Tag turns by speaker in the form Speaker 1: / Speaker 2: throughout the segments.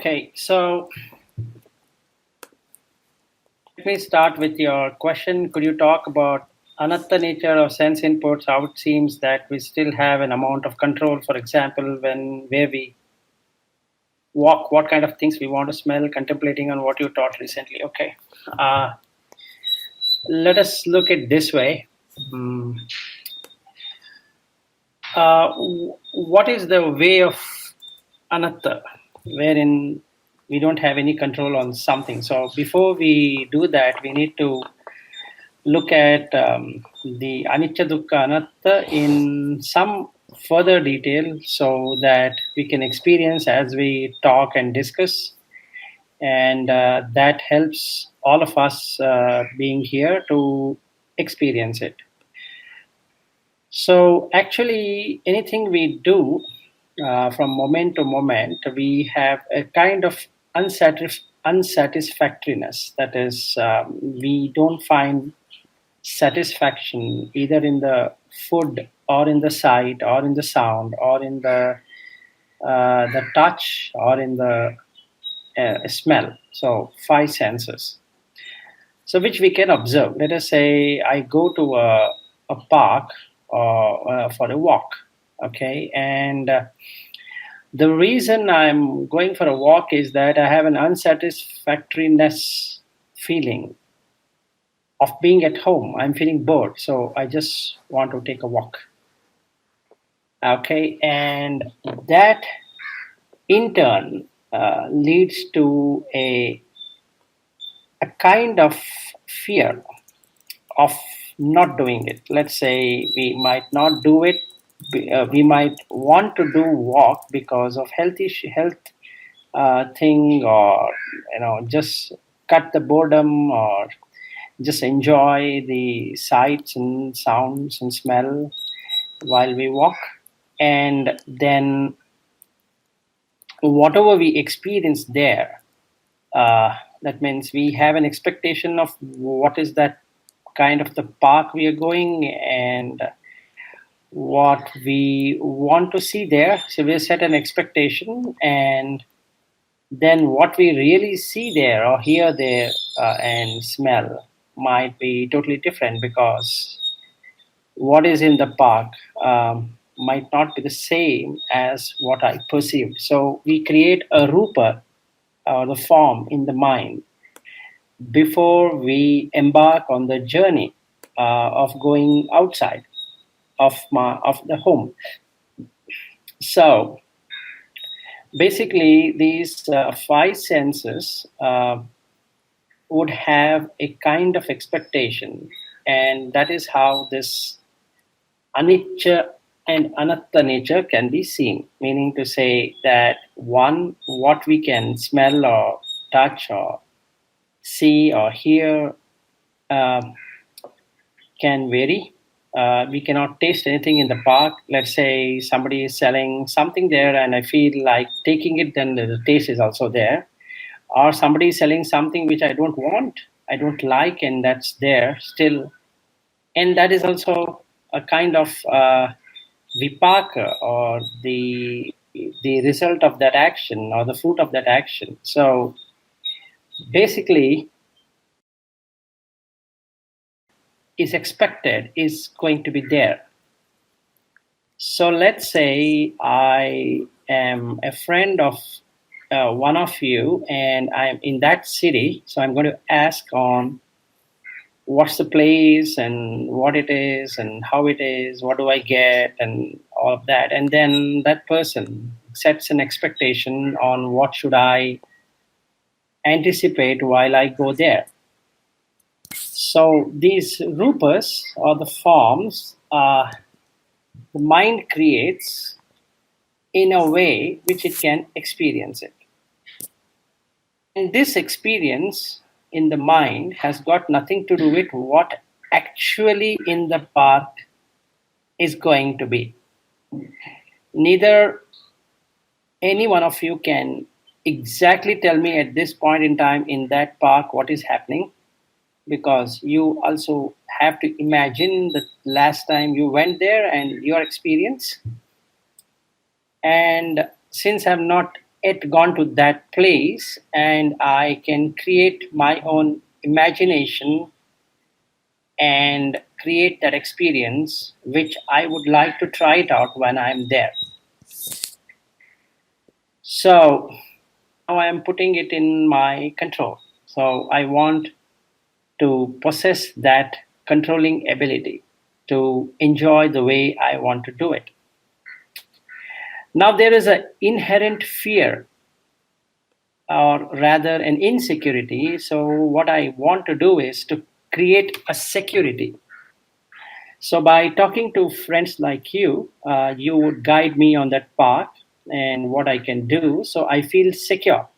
Speaker 1: Okay, so let me start with your question. Could you talk about anatta nature of sense inputs, how it seems that we still have an amount of control, for example, where we walk, what kind of things we want to smell, contemplating on what you taught recently. Okay. Let us look at this way. Mm. What is the way of anatta, wherein we don't have any control on something? So before we do that, we need to look at the anicca dukkha anatta in some further detail so that we can experience as we talk and discuss, and that helps all of us being here to experience it. So actually anything we do from moment to moment, we have a kind of unsatisfactoriness. That is, we don't find satisfaction either in the food or in the sight or in the sound or in the touch or in the smell. So 5 senses. So which we can observe. Let us say I go to a park for a walk. Okay, and the reason I'm going for a walk is that I have an unsatisfactoriness feeling of being at home. I'm feeling bored, so I just want to take a walk. Okay, and that in turn leads to a kind of fear of not doing it. Let's say we might not do it. We might want to do walk because of health thing, or just cut the boredom, or just enjoy the sights and sounds and smell while we walk. And then whatever we experience there, that means we have an expectation of what is that kind of the park we are going and what we want to see there. So we set an expectation, and then what we really see there or hear there and smell might be totally different, because what is in the park might not be the same as what I perceived. So we create a rupa, or the form in the mind, before we embark on the journey of going outside of the home. So basically these 5 senses would have a kind of expectation, and that is how this anicca and anatta nature can be seen. Meaning to say that one, what we can smell or touch or see or hear can vary. We cannot taste anything in the park. Let's say somebody is selling something there and I feel like taking it, then the taste is also there. Or somebody is selling something which I don't want, I don't like, and that's there still. And that is also a kind of vipaka, or the result of that action or the fruit of that action. So basically is expected is going to be there. So let's say I am a friend of one of you, and I'm in that city. So I'm going to ask on what's the place and what it is and how it is, what do I get, and all of that. And then that person sets an expectation on what should I anticipate while I go there. So these rupas, or the forms, the mind creates in a way which it can experience it. And this experience in the mind has got nothing to do with what actually in the park is going to be. Neither any one of you can exactly tell me at this point in time in that park what is happening, because you also have to imagine the last time you went there and your experience. And since I'm not yet gone to that place, and I can create my own imagination and create that experience which I would like to try it out when I'm there. So now I am putting it in my control. So I want to possess that controlling ability to enjoy the way I want to do it. Now there is an inherent fear, or rather an insecurity. So what I want to do is to create a security. So by talking to friends like you, you would guide me on that path and what I can do. So I feel secure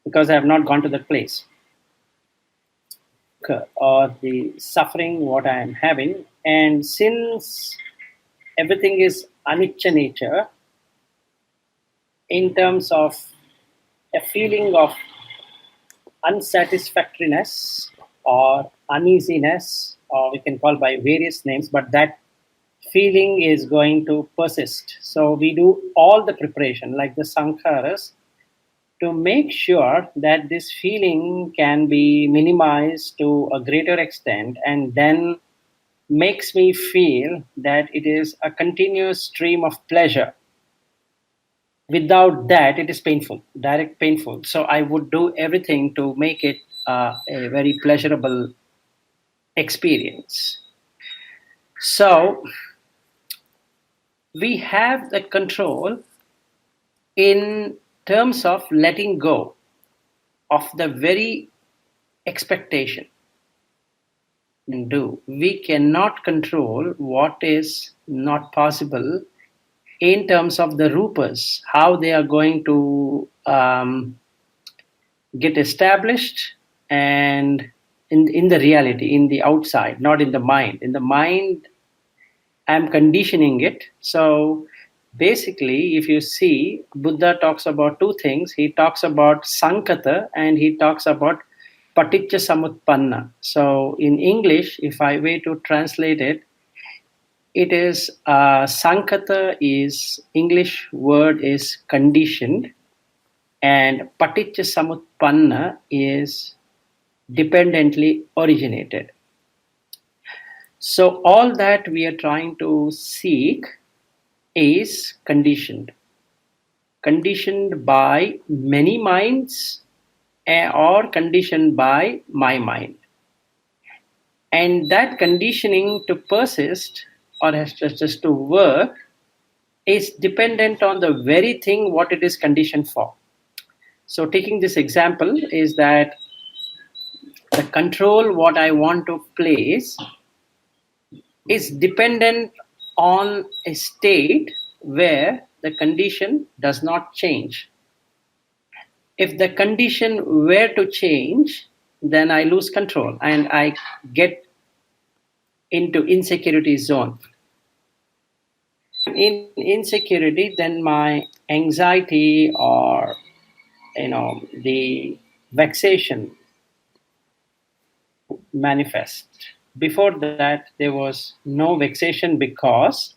Speaker 1: because I have not gone to that place or the suffering what I am having. And since everything is anicca nature, in terms of a feeling of unsatisfactoriness or uneasiness, or we can call by various names, but that feeling is going to persist. So we do all the preparation, like the sankharas, to make sure that this feeling can be minimized to a greater extent, and then makes me feel that it is a continuous stream of pleasure. Without that, it is painful, direct painful. So I would do everything to make it a very pleasurable experience. So we have the control in terms of letting go of the very expectation. We cannot control what is not possible in terms of the rupas, how they are going to get established, and in the reality, in the outside, not in the mind. In the mind, I'm conditioning it. So basically, if you see, Buddha talks about two things. He talks about sankata and he talks about paticca samutpanna. So in English, if I were to translate it, it is sankata is English word is conditioned, and paticca samutpanna is dependently originated. So all that we are trying to seek is conditioned by many minds or conditioned by my mind. And that conditioning to persist or has just to work is dependent on the very thing what it is conditioned for. So taking this example is that the control what I want to place is dependent on a state where the condition does not change. If the condition were to change, then I lose control and I get into insecurity zone. In insecurity, then my anxiety or the vexation manifest. Before that, there was no vexation because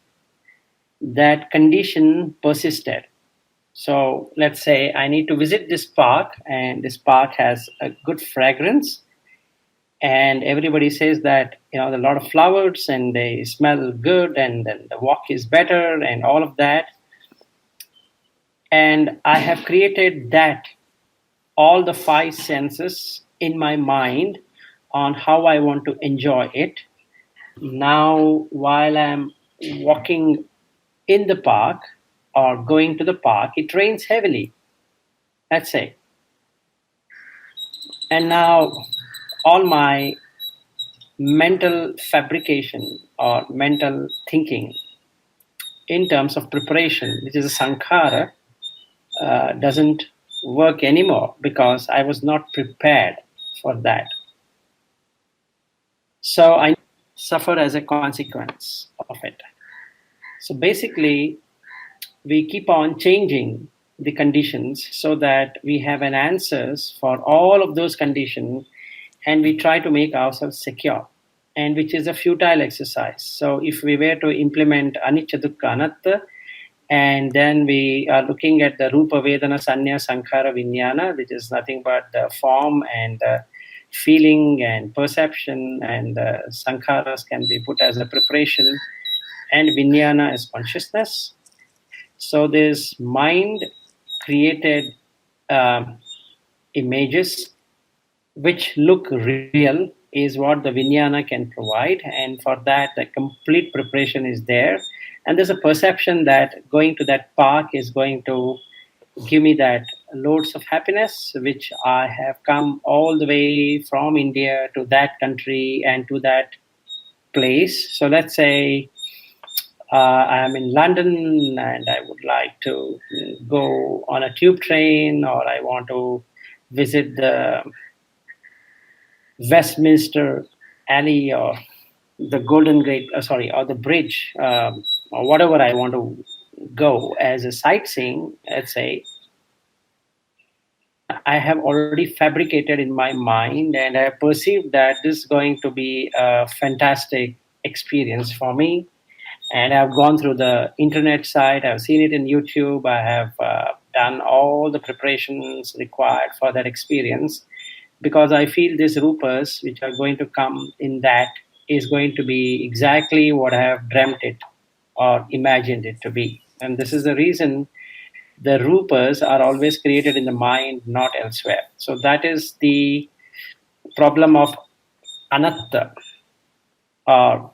Speaker 1: that condition persisted. So let's say I need to visit this park, and this park has a good fragrance, and everybody says that there are a lot of flowers and they smell good, and then the walk is better and all of that. And I have created that, all the five senses in my mind on how I want to enjoy it. Now, while I'm walking in the park or going to the park, it rains heavily, let's say. And now all my mental fabrication or mental thinking in terms of preparation, which is a sankhara, doesn't work anymore because I was not prepared for that. So I suffer as a consequence of it. So basically, we keep on changing the conditions so that we have an answers for all of those conditions, and we try to make ourselves secure, and which is a futile exercise. So if we were to implement anicca dukkha anatta And then we are looking at the Rupa Vedana Sanya Sankhara Vijnana, which is nothing but the form and the feeling and perception, and the Sankharas can be put as a preparation, and Vijnana as consciousness. So this mind created images which look real is what the Vijnana can provide, and for that the complete preparation is there. And there's a perception that going to that park is going to give me that loads of happiness, which I have come all the way from India to that country and to that place. So let's say I'm in London and I would like to go on a tube train, or I want to visit the Westminster Alley, or the Golden Gate, or the bridge, or whatever I want to go as a sightseeing, let's say. I have already fabricated in my mind, and I perceive that this is going to be a fantastic experience for me. And I've gone through the internet site, I've seen it in YouTube, I have done all the preparations required for that experience, because I feel these rupas which are going to come in that is going to be exactly what I have dreamt it or imagined it to be. And this is the reason the rupas are always created in the mind, not elsewhere. So that is the problem of anatta, or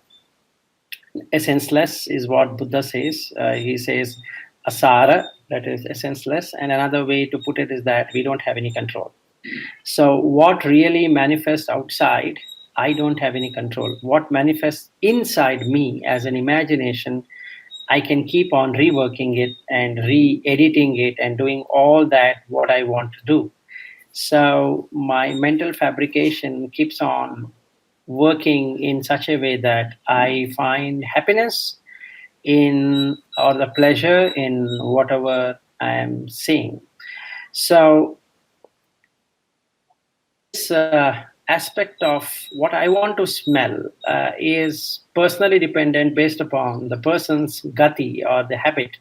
Speaker 1: essenceless, is what Buddha says. He says asara, that is essenceless. And another way to put it is that we don't have any control. So what really manifests outside, I don't have any control. What manifests inside me as an imagination, I can keep on reworking it and re-editing it and doing all that what I want to do. So my mental fabrication keeps on working in such a way that I find happiness in, or the pleasure in, whatever I am seeing. So this aspect of what I want to smell is personally dependent based upon the person's gati or the habit.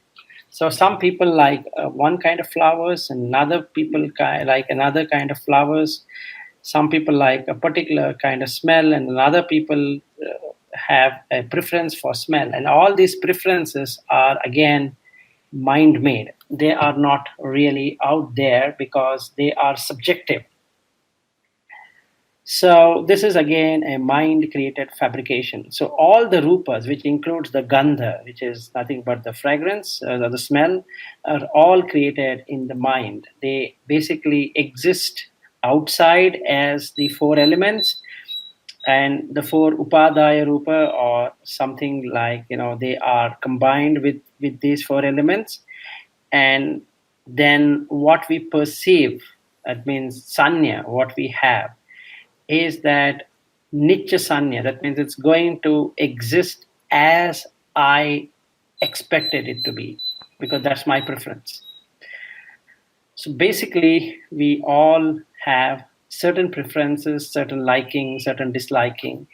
Speaker 1: So some people like one kind of flowers, and other people like another kind of flowers. Some people like a particular kind of smell, and other people have a preference for smell. And all these preferences are again mind made. They are not really out there because they are subjective. So this is again a mind-created fabrication. So all the rupas, which includes the gandha, which is nothing but the fragrance, the smell, are all created in the mind. They basically exist outside as the four elements, and the four upadaya rupa, or something like, they are combined with these four elements. And then what we perceive, that means sanya, what we have, is that Nitya Sanya. That means it's going to exist as I expected it to be, because that's my preference. So basically, we all have certain preferences, certain liking, certain disliking,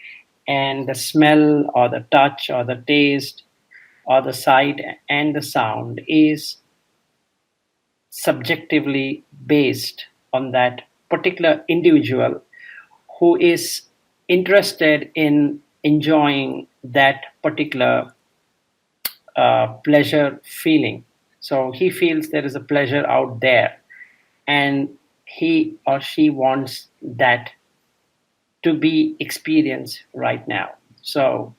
Speaker 1: and the smell or the touch or the taste or the sight and the sound is subjectively based on that particular individual who is interested in enjoying that particular pleasure feeling. So he feels there is a pleasure out there, and he or she wants that to be experienced right now. So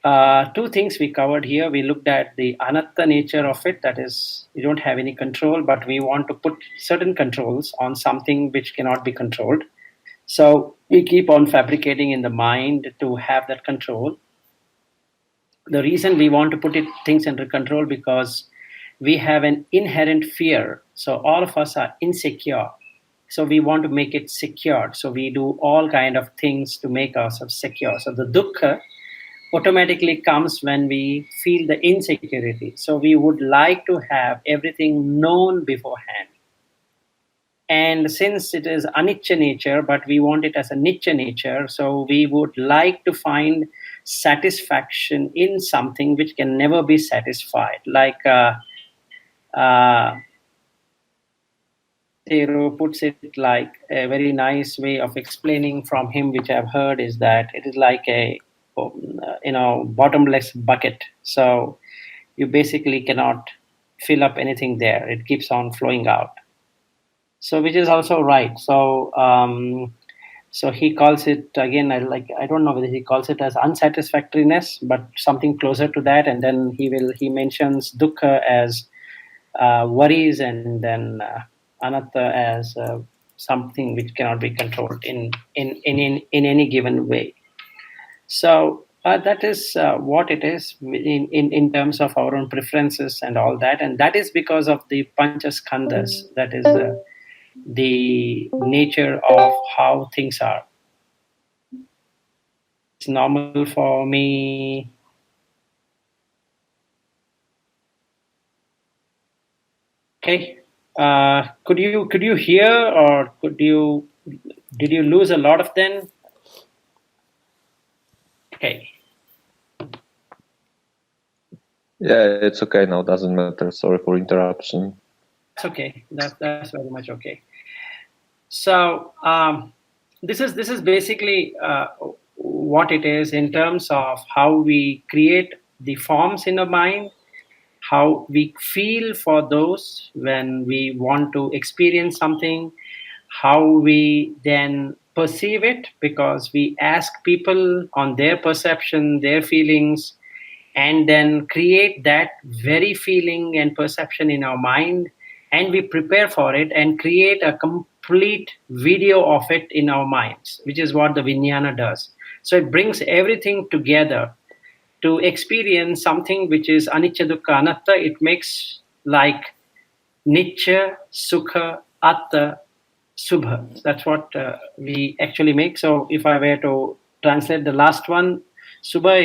Speaker 1: two things we covered here. We looked at the anatta nature of it, that is, we don't have any control, but we want to put certain controls on something which cannot be controlled. So we keep on fabricating in the mind to have that control. The reason we want to put things under control, because we have an inherent fear. So all of us are insecure. So we want to make it secured. So we do all kind of things to make ourselves secure. So the dukkha automatically comes when we feel the insecurity. So we would like to have everything known beforehand. And since it is anicca nature, but we want it as a nicha nature, so we would like to find satisfaction in something which can never be satisfied. Like Tero puts it like a very nice way of explaining from him, which I've heard, is that it is like a bottomless bucket. So you basically cannot fill up anything there. It keeps on flowing out. So which is also right. So he calls it again. I don't know whether he calls it as unsatisfactoriness, but something closer to that. And then he mentions dukkha as worries, and then anatta as something which cannot be controlled in any given way. So that is what it is in terms of our own preferences and all that, and that is because of the panchaskandhas. That is the nature of how things are. It's normal for me. Okay. Could you hear, or did you lose a lot of them? Okay.
Speaker 2: Yeah, it's okay now. Doesn't matter. Sorry for interruption.
Speaker 1: It's okay. That's very much okay. So this is basically what it is in terms of how we create the forms in our mind, how we feel for those when we want to experience something, how we then perceive it, because we ask people on their perception, their feelings, and then create that very feeling and perception in our mind, and we prepare for it and create a complete video of it in our minds, which is what the vijnana does. So it brings everything together to experience something which is anicca dukkha anatta. It makes like nitya, sukha, atta, subha. That's what we actually make. So if I were to translate the last one, subha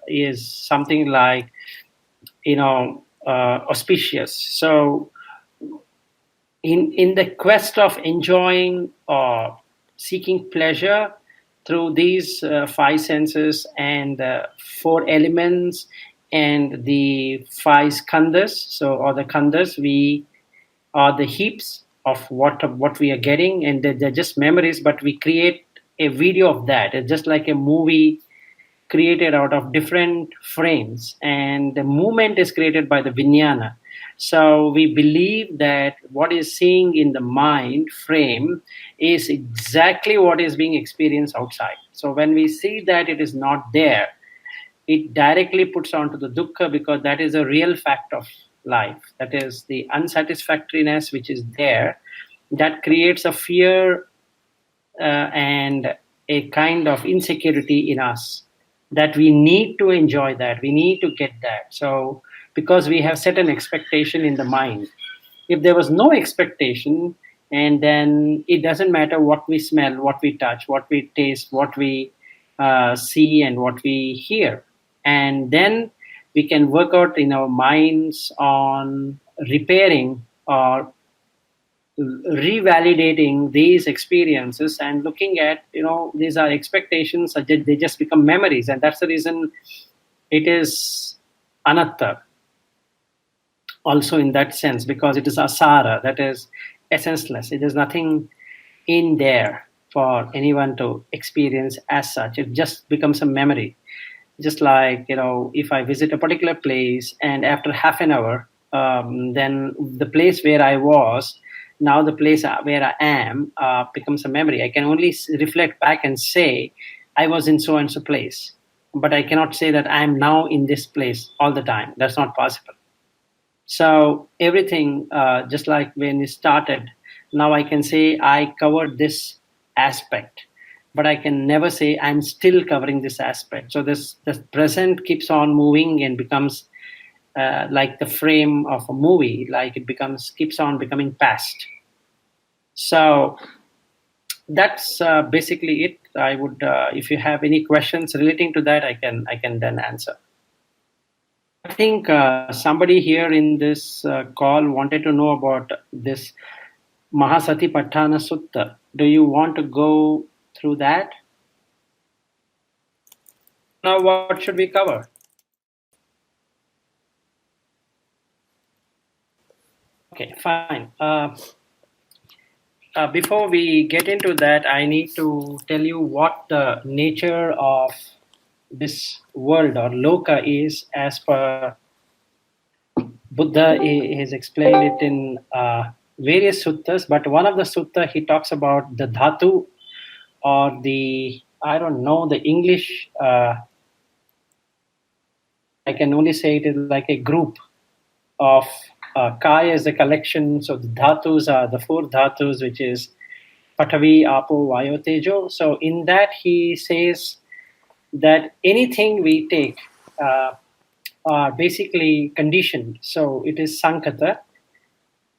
Speaker 1: is something like auspicious. So in the quest of enjoying or seeking pleasure through these five senses and four elements and the five skandhas, or the khandhas, we are the heaps of what we are getting, and they're just memories, but we create a video of that. It's just like a movie created out of different frames, and the movement is created by the vijnana. So we believe that what is seeing in the mind frame is exactly what is being experienced outside. So when we see that it is not there, it directly puts onto the dukkha, because that is a real fact of life. That is the unsatisfactoriness which is there, that creates a fear and a kind of insecurity in us, that we need to enjoy that, we need to get that. So because we have set an expectation in the mind. If there was no expectation, and then it doesn't matter what we smell, what we touch, what we taste, what we see, and what we hear. And then we can work out in our minds on repairing or revalidating these experiences and looking at, these are expectations, they just become memories. And that's the reason it is anatta also in that sense, because it is asara, that is essenceless. It is nothing in there for anyone to experience as such. It just becomes a memory. Just like, if I visit a particular place and after half an hour, then the place where I was, now the place where I am becomes a memory. I can only reflect back and say, I was in so and so place. But I cannot say that I am now in this place all the time. That's not possible. So everything, just like when it started, now I can say I covered this aspect, but I can never say I'm still covering this aspect. So this present keeps on moving and becomes like the frame of a movie, like it keeps on becoming past. So that's basically it. I would, if you have any questions relating to that, I can then answer. I think somebody here in this call wanted to know about this Mahasatipatthana Sutta. Do you want to go through that? Now, what should we cover? Okay, fine. Before we get into that, I need to tell you what the nature of this world or loka is, as per Buddha has explained it in various suttas. But one of the sutta he talks about the dhatu, or the, I don't know the English. I can only say it is like a group of kaya is a collection. So the dhatus are the four dhatus, which is Patavi, Apo, Vayo, Tejo. So in that he says that anything we take are basically conditioned. So it is Sankata,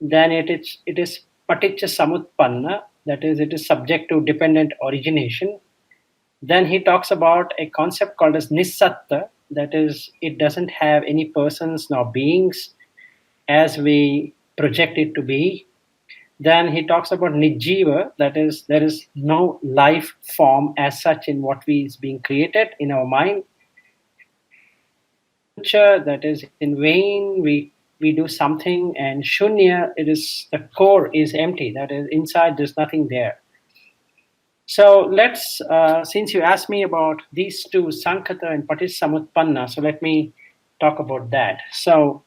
Speaker 1: then it is Paticca Samutpanna, that is, it is subject to dependent origination. Then he talks about a concept called as Nisatta, that is, it doesn't have any persons nor beings as we project it to be. Then he talks about Nijjiva, that is, there is no life form as such in what is being created in our mind. That is, in vain we do something, and Shunya, it is, the core is empty, that is, inside there's nothing there. So let's, since you asked me about these two, Sankata and Paticcasamutpanna, so let me talk about that. So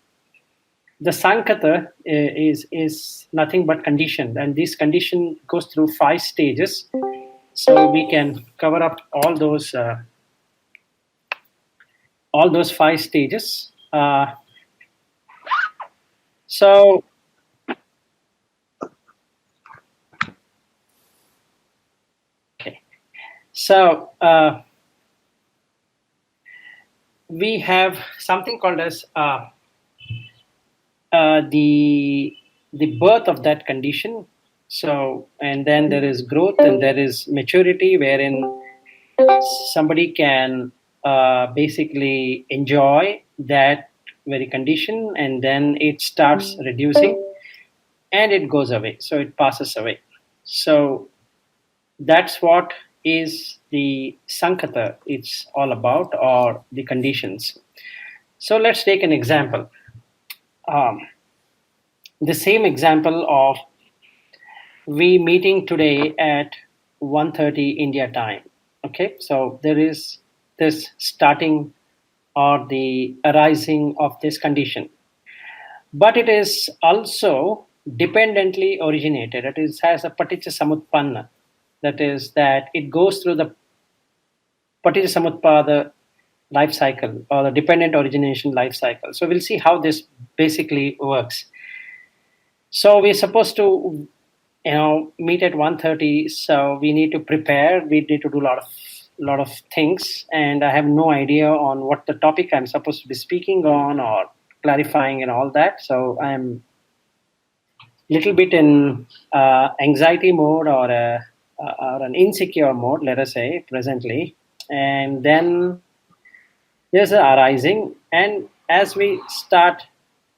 Speaker 1: the Sankata is nothing but condition, and this condition goes through 5 stages. So we can cover up all those 5 stages. So we have something called as the birth of that condition. So, and then there is growth, and there is maturity, wherein somebody can basically enjoy that very condition, and then it starts reducing and it goes away. So it passes away. So that's what is the Sankata it's all about, or the conditions. So let's take an example. The same example of we meeting today at 1:30 India time. Okay, so there is this starting or the arising of this condition, but it is also dependently originated. It is, has a paticca samutpanna, that is, that it goes through the paticca samutpada life cycle, or the dependent origination life cycle. So we'll see how this basically works. So we're supposed to, meet at 1:30. So we need to prepare. We need to do a lot of things, and I have no idea on what the topic I'm supposed to be speaking on or clarifying and all that. So I'm a little bit in anxiety mode, or an insecure mode, let us say, presently. And then there's an arising, and as we start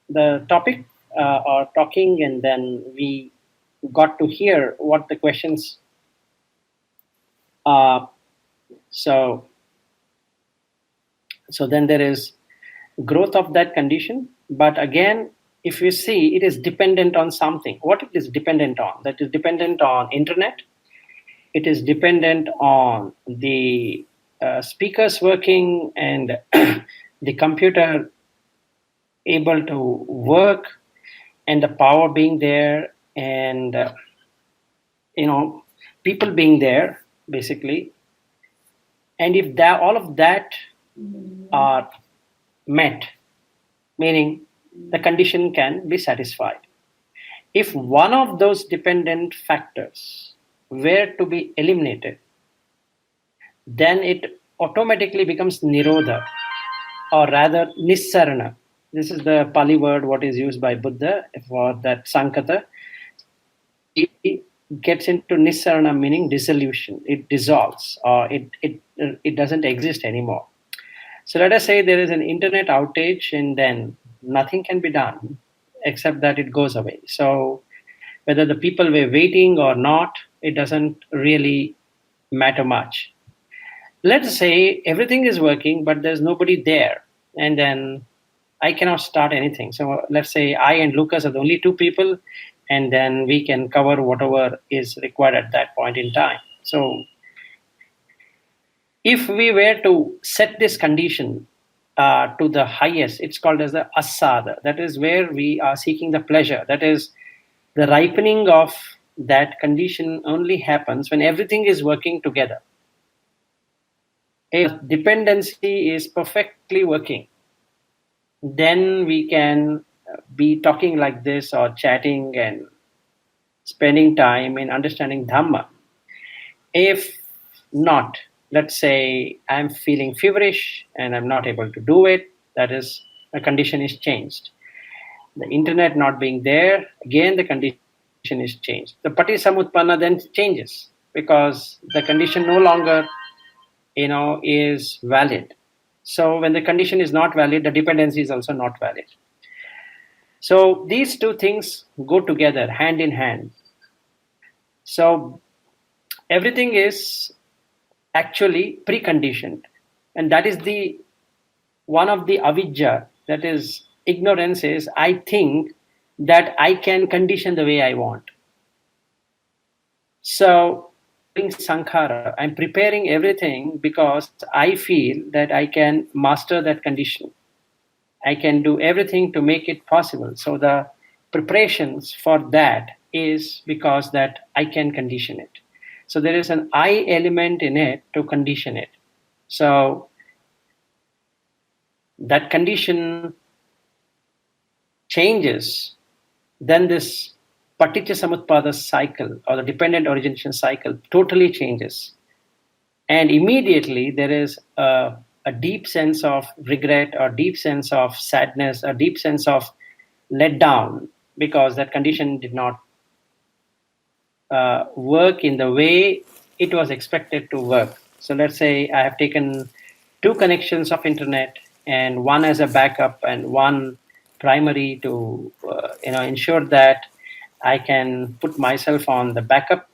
Speaker 1: the topic or talking, and then we got to hear what the questions are. So then there is growth of that condition. But again, if you see, it is dependent on something. What it is dependent on? That is dependent on internet. It is dependent on the speakers working, and the computer able to work, and the power being there, and people being there, basically. And if that, all of that are met, meaning the condition can be satisfied. If one of those dependent factors were to be eliminated, then it automatically becomes nirodha, or rather nissarana. This is the Pali word what is used by Buddha for that Sankata. It gets into nissarana, meaning dissolution. It dissolves, or it doesn't exist anymore. So let us say there is an internet outage, and then nothing can be done except that it goes away. So Whether the people were waiting or not, it doesn't really matter much. Let's say everything is working, but there's nobody there, and then I cannot start anything. So let's say I and Lucas are the only two people, and then we can cover whatever is required at that point in time. So if we were to set this condition to the highest, it's called as the asada. That is where we are seeking the pleasure. That is, the ripening of that condition only happens when everything is working together. If dependency is perfectly working, then we can be talking like this or chatting and spending time in understanding Dhamma. If not, let's say I'm feeling feverish and I'm not able to do it, that is, the condition is changed. The internet not being there, again the condition is changed. The Patisamutpanna then changes because the condition no longer is valid. So when the condition is not valid, the dependency is also not valid. So these two things go together hand in hand. So everything is actually preconditioned, and that is the one of the avidya, that is ignorance, is I think that I can condition the way I want. So sankhara, I'm preparing everything because I feel that I can master that condition. I can do everything to make it possible. So the preparations for that is because that I can condition it. So there is an I element in it to condition it. So that condition changes, then this paticca samutpada cycle or the dependent origination cycle totally changes. And immediately there is a deep sense of regret or deep sense of sadness or deep sense of letdown because that condition did not work in the way it was expected to work. So let's say I have taken two connections of internet and one as a backup and one primary to ensure that I can put myself on the backup,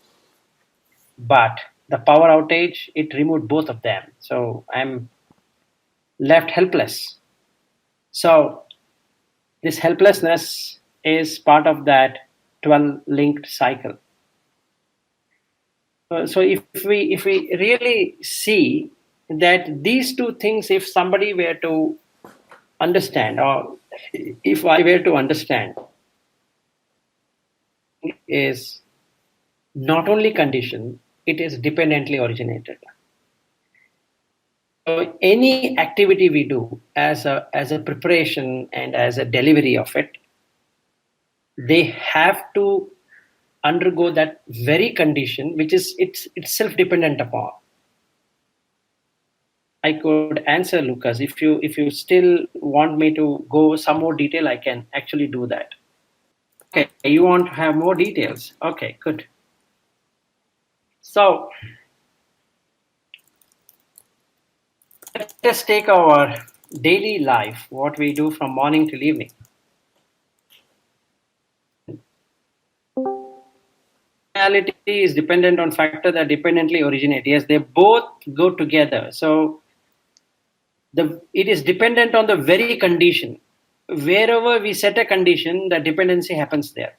Speaker 1: but the power outage, it removed both of them. So I'm left helpless. So this helplessness is part of that 12 linked cycle. So if we really see that these two things, if somebody were to understand, or if I were to understand, is not only conditioned, it is dependently originated. So any activity we do as a preparation and as a delivery of it, they have to undergo that very condition, which is it's self-dependent upon. I could answer Lucas. If you still want me to go some more detail, I can actually do that. Okay, you want to have more details? Okay, good. So let us take our daily life, what we do from morning till evening. Reality is dependent on factor that dependently originate. Yes, they both go together. So it is dependent on the very condition. Wherever we set a condition, the dependency happens there.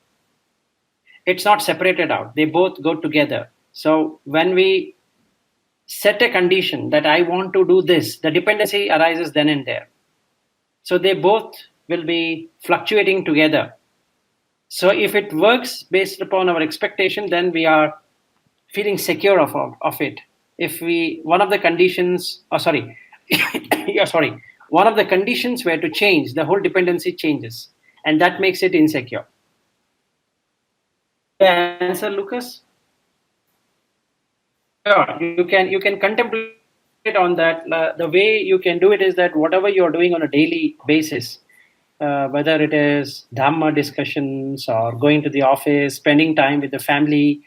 Speaker 1: It's not separated out. They both go together. So when we set a condition that I want to do this, the dependency arises then and there. So they both will be fluctuating together. So if it works based upon our expectation, then we are feeling secure of it. If one of the conditions were to change, the whole dependency changes, and that makes it insecure. Answer, Lucas? Sure. You can contemplate on that. The way you can do it is that whatever you're doing on a daily basis, whether it is Dhamma discussions or going to the office, spending time with the family,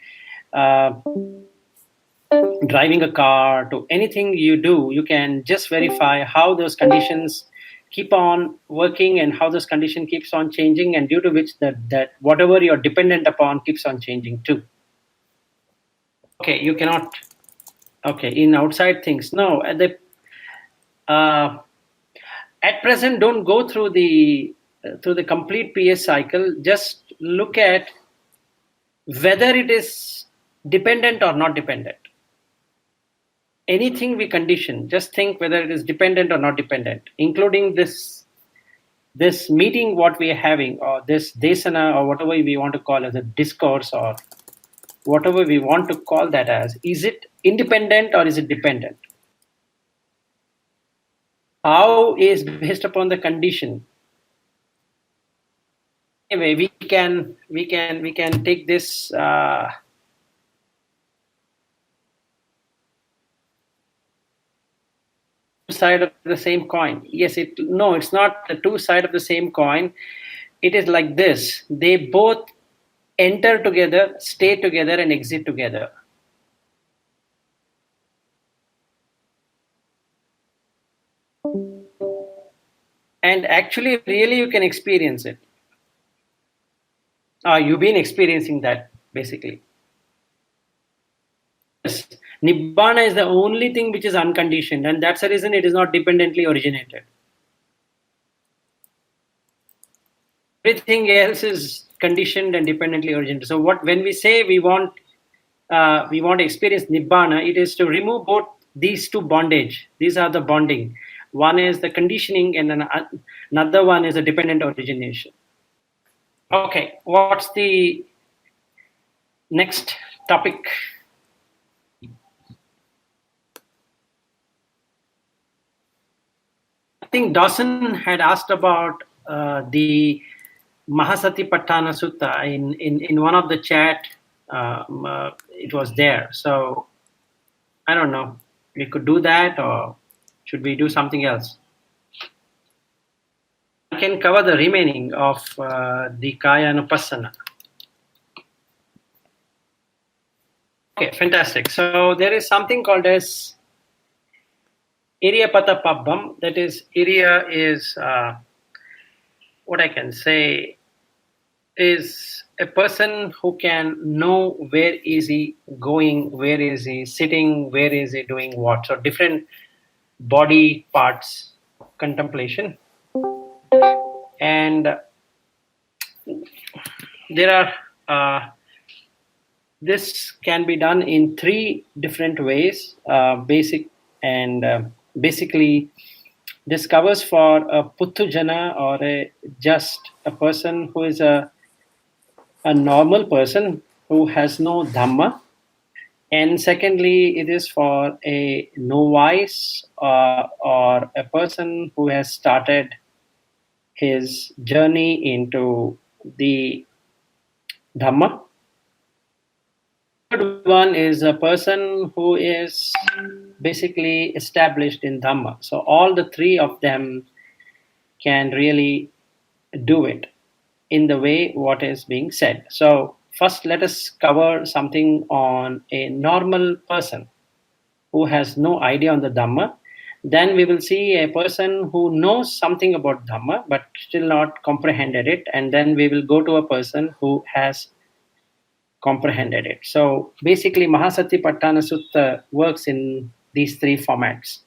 Speaker 1: driving a car, to anything you do, you can just verify how those conditions keep on working, and how this condition keeps on changing, and due to which that whatever you're dependent upon keeps on changing too. Okay, you cannot. Okay, in outside things, no. At present, don't go through the complete PS cycle. Just look at whether it is dependent or not dependent. Anything we condition, just think whether it is dependent or not dependent, including this meeting what we are having, or this desana, or whatever we want to call as a discourse, or whatever we want to call that as. Is it independent or is it dependent? How is based upon the condition? Anyway, we can take this side of the same coin. Yes, it's not the two sides of the same coin. It is like this: they both enter together, stay together, and exit together. And actually, really, you can experience it. You've been experiencing that, basically. Yes. Nibbana is the only thing which is unconditioned, and that's the reason it is not dependently originated. Everything else is conditioned and dependently originated. So when we say we want to experience Nibbana, it is to remove both these two bondage. These are the bonding. One is the conditioning, and another one is a dependent origination. Okay, what's the next topic? I think Dawson had asked about the Mahasatipatthana Sutta in one of the chat. It was there. So I don't know. We could do that, or should we do something else? I can cover the remaining of the Kayanupassana. Okay, fantastic. So there is something called as Iriyapata Pabbam. That is, Iriya is what I can say is a person who can know where is he going, where is he sitting, where is he doing what. So different body parts contemplation. And there are this can be done in three different ways. Basically this covers for a puthujana, or just a person who is a normal person who has no Dhamma. And secondly, it is for a novice or a person who has started his journey into the Dhamma. Third one is a person who is basically established in Dhamma. So all the three of them can really do it in the way what is being said. So first, let us cover something on a normal person who has no idea on the Dhamma. Then we will see a person who knows something about Dhamma but still not comprehended it. And then we will go to a person who has comprehended it. So basically, Mahasatipatthana Sutta works in these three formats.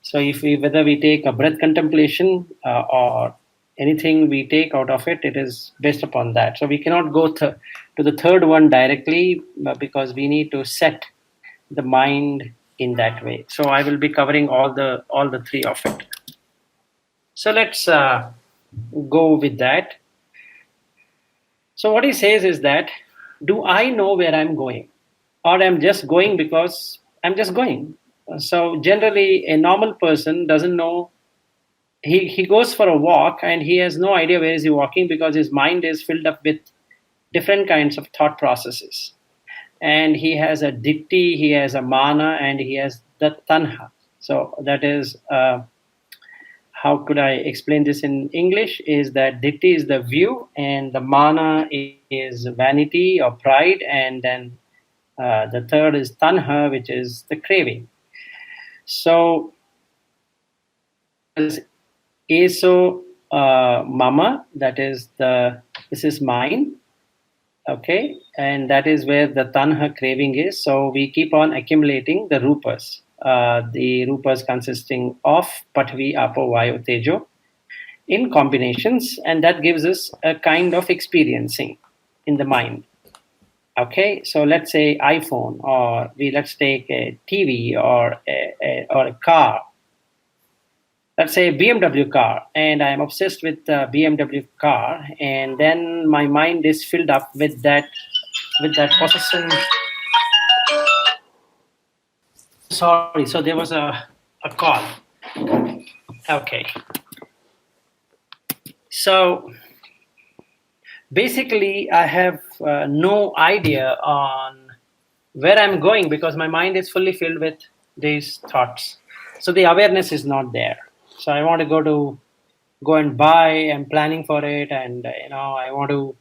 Speaker 1: So whether we take a breath contemplation or anything we take out of it, it is based upon that. So we cannot go to the third one directly because we need to set the mind in that way. So I will be covering all the three of it. So let's go with that. So what he says is that, do I know where I'm going, or I'm just going because I'm just going? So generally, a normal person doesn't know. He goes for a walk and he has no idea where is he walking, because his mind is filled up with different kinds of thought processes. And he has a ditti, he has a mana, and he has the tanha. So that is, how could I explain this in English, is that ditti is the view, and the mana is vanity or pride, and then the third is tanha, which is the craving. So eso mama, this is mine. Okay, and that is where the tanha craving is. So we keep on accumulating the rupas. The rupas consisting of Pathvi, Apo, Vayu, Tejo in combinations, and that gives us a kind of experiencing in the mind. Okay, so let's say iPhone, or let's take a TV or a car. Let's say a BMW car, and I'm obsessed with the BMW car, and then my mind is filled up with that possession. Sorry, so there was a call. Okay, so basically I have no idea on where I'm going because my mind is fully filled with these thoughts. So the awareness is not there. So I want to go and buy. I'm planning for it, and I want to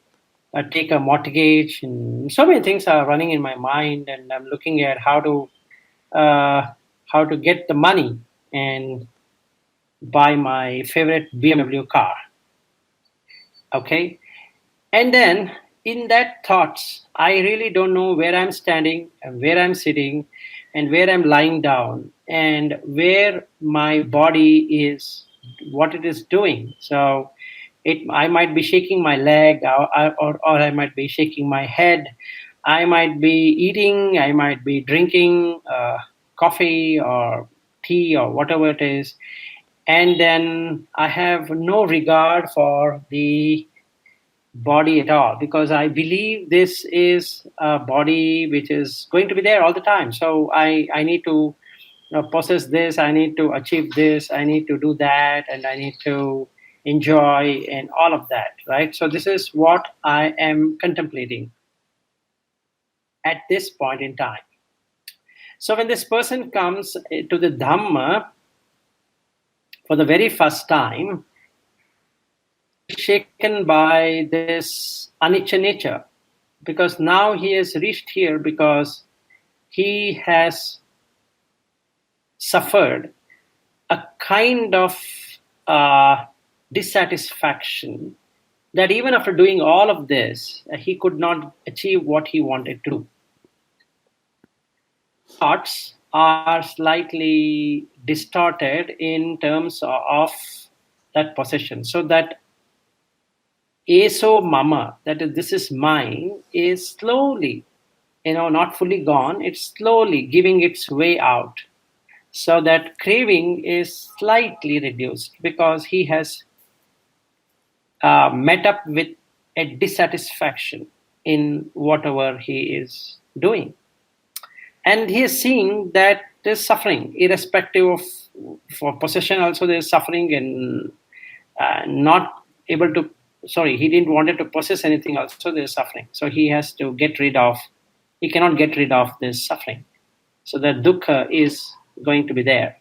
Speaker 1: take a mortgage, and so many things are running in my mind, and I'm looking at how to get the money and buy my favorite BMW car. Okay, and then in that thoughts, I really don't know where I'm standing and where I'm sitting and where I'm lying down and where my body is, what it is doing. So I might be shaking my leg, or I might be shaking my head. I might be eating, I might be drinking coffee or tea or whatever it is. And then I have no regard for the body at all because I believe this is a body which is going to be there all the time. So I need to possess this, I need to achieve this, I need to do that, and I need to enjoy and all of that, right? So this is what I am contemplating at this point in time. So when this person comes to the Dhamma for the very first time, shaken by this anicca nature, because now he has reached here because he has suffered a kind of dissatisfaction that even after doing all of this, he could not achieve what he wanted to do. Thoughts are slightly distorted in terms of that possession, so that eso mama, that is, this is mine, is slowly, not fully gone. It's slowly giving its way out. So that craving is slightly reduced because he has met up with a dissatisfaction in whatever he is doing. And he is seeing that there's suffering, irrespective of, for possession also there's suffering, and not able to, he didn't want to possess anything else, so there's suffering. So he has to he cannot get rid of this suffering. So the dukkha is going to be there.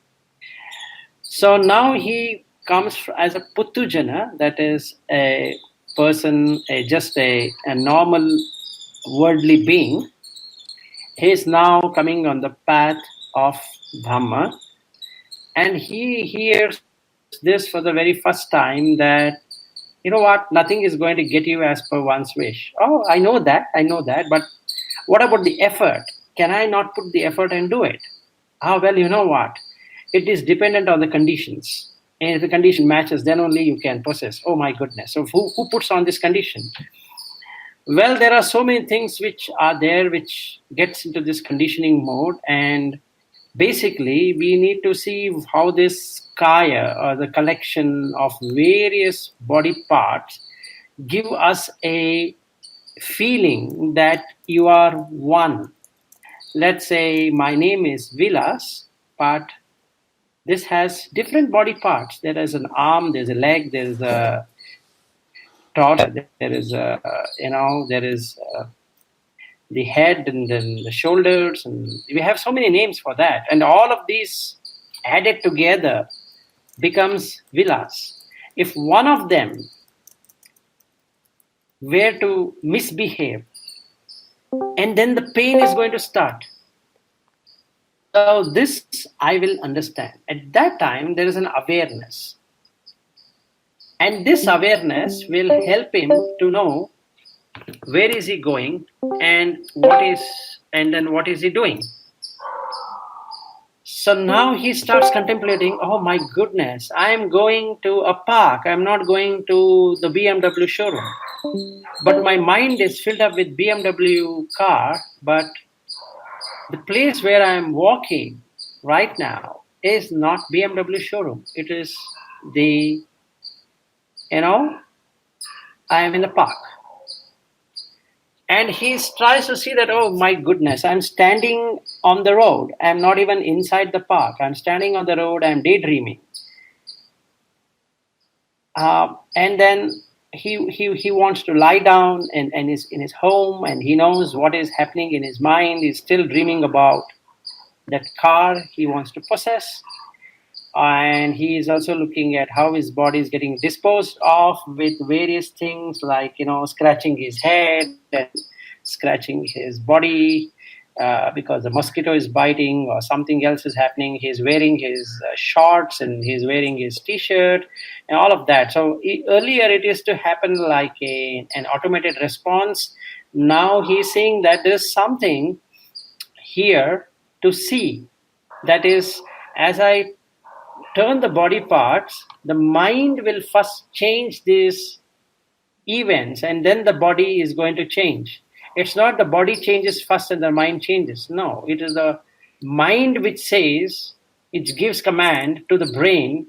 Speaker 1: So now he comes as a puttujana, that is a person, just a normal worldly being. He is now coming on the path of Dhamma, and he hears this for the very first time, that nothing is going to get you as per one's wish. Oh, I know that, but what about the effort? Can I not put the effort and do it? Well, you know what? It is dependent on the conditions. And if the condition matches, then only you can possess. Oh my goodness. So who puts on this condition? Well, there are so many things which are there which gets into this conditioning mode, and basically we need to see how this kaya, or the collection of various body parts, give us a feeling that you are one. Let's say my name is Vilas, but this has different body parts. There is an arm, there's a leg, there is a torso, there is the head, and then the shoulders, and we have so many names for that. And all of these added together becomes Vilas. If one of them were to misbehave, and then the pain is going to start. So this I will understand. At that time, there is an awareness. And this awareness will help him to know where is he going and what is he doing. So now he starts contemplating, oh my goodness, I am going to a park. I'm not going to the BMW showroom. But my mind is filled up with BMW car, but the place where I am walking right now is not BMW showroom. It is the, I am in the park. And he tries to see that, oh my goodness, I'm standing on the road. I'm not even inside the park. I'm standing on the road. I'm daydreaming. And then he wants to lie down and is in his home, and he knows what is happening in his mind. He's still dreaming about that car he wants to possess. And he is also looking at how his body is getting disposed of with various things like, scratching his head and scratching his body because the mosquito is biting or something else is happening. He's wearing his shorts and he's wearing his t-shirt and all of that. So earlier it used to happen like an automated response. Now he's saying that there's something here to see. That is, as I turn the body parts, the mind will first change these events and then the body is going to change. It's not the body changes first and the mind changes. No, it is the mind which says, it gives command to the brain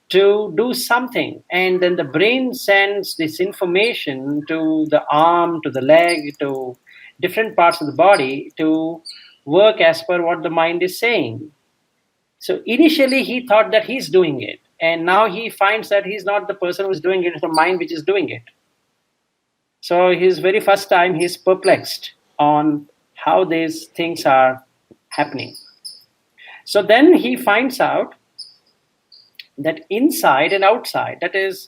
Speaker 1: to do something. And then the brain sends this information to the arm, to the leg, to different parts of the body to work as per what the mind is saying. So initially he thought that he's doing it, and now he finds that he's not the person who's doing it, it's the mind which is doing it. So his very first time he's perplexed on how these things are happening. So then he finds out that inside and outside, that is,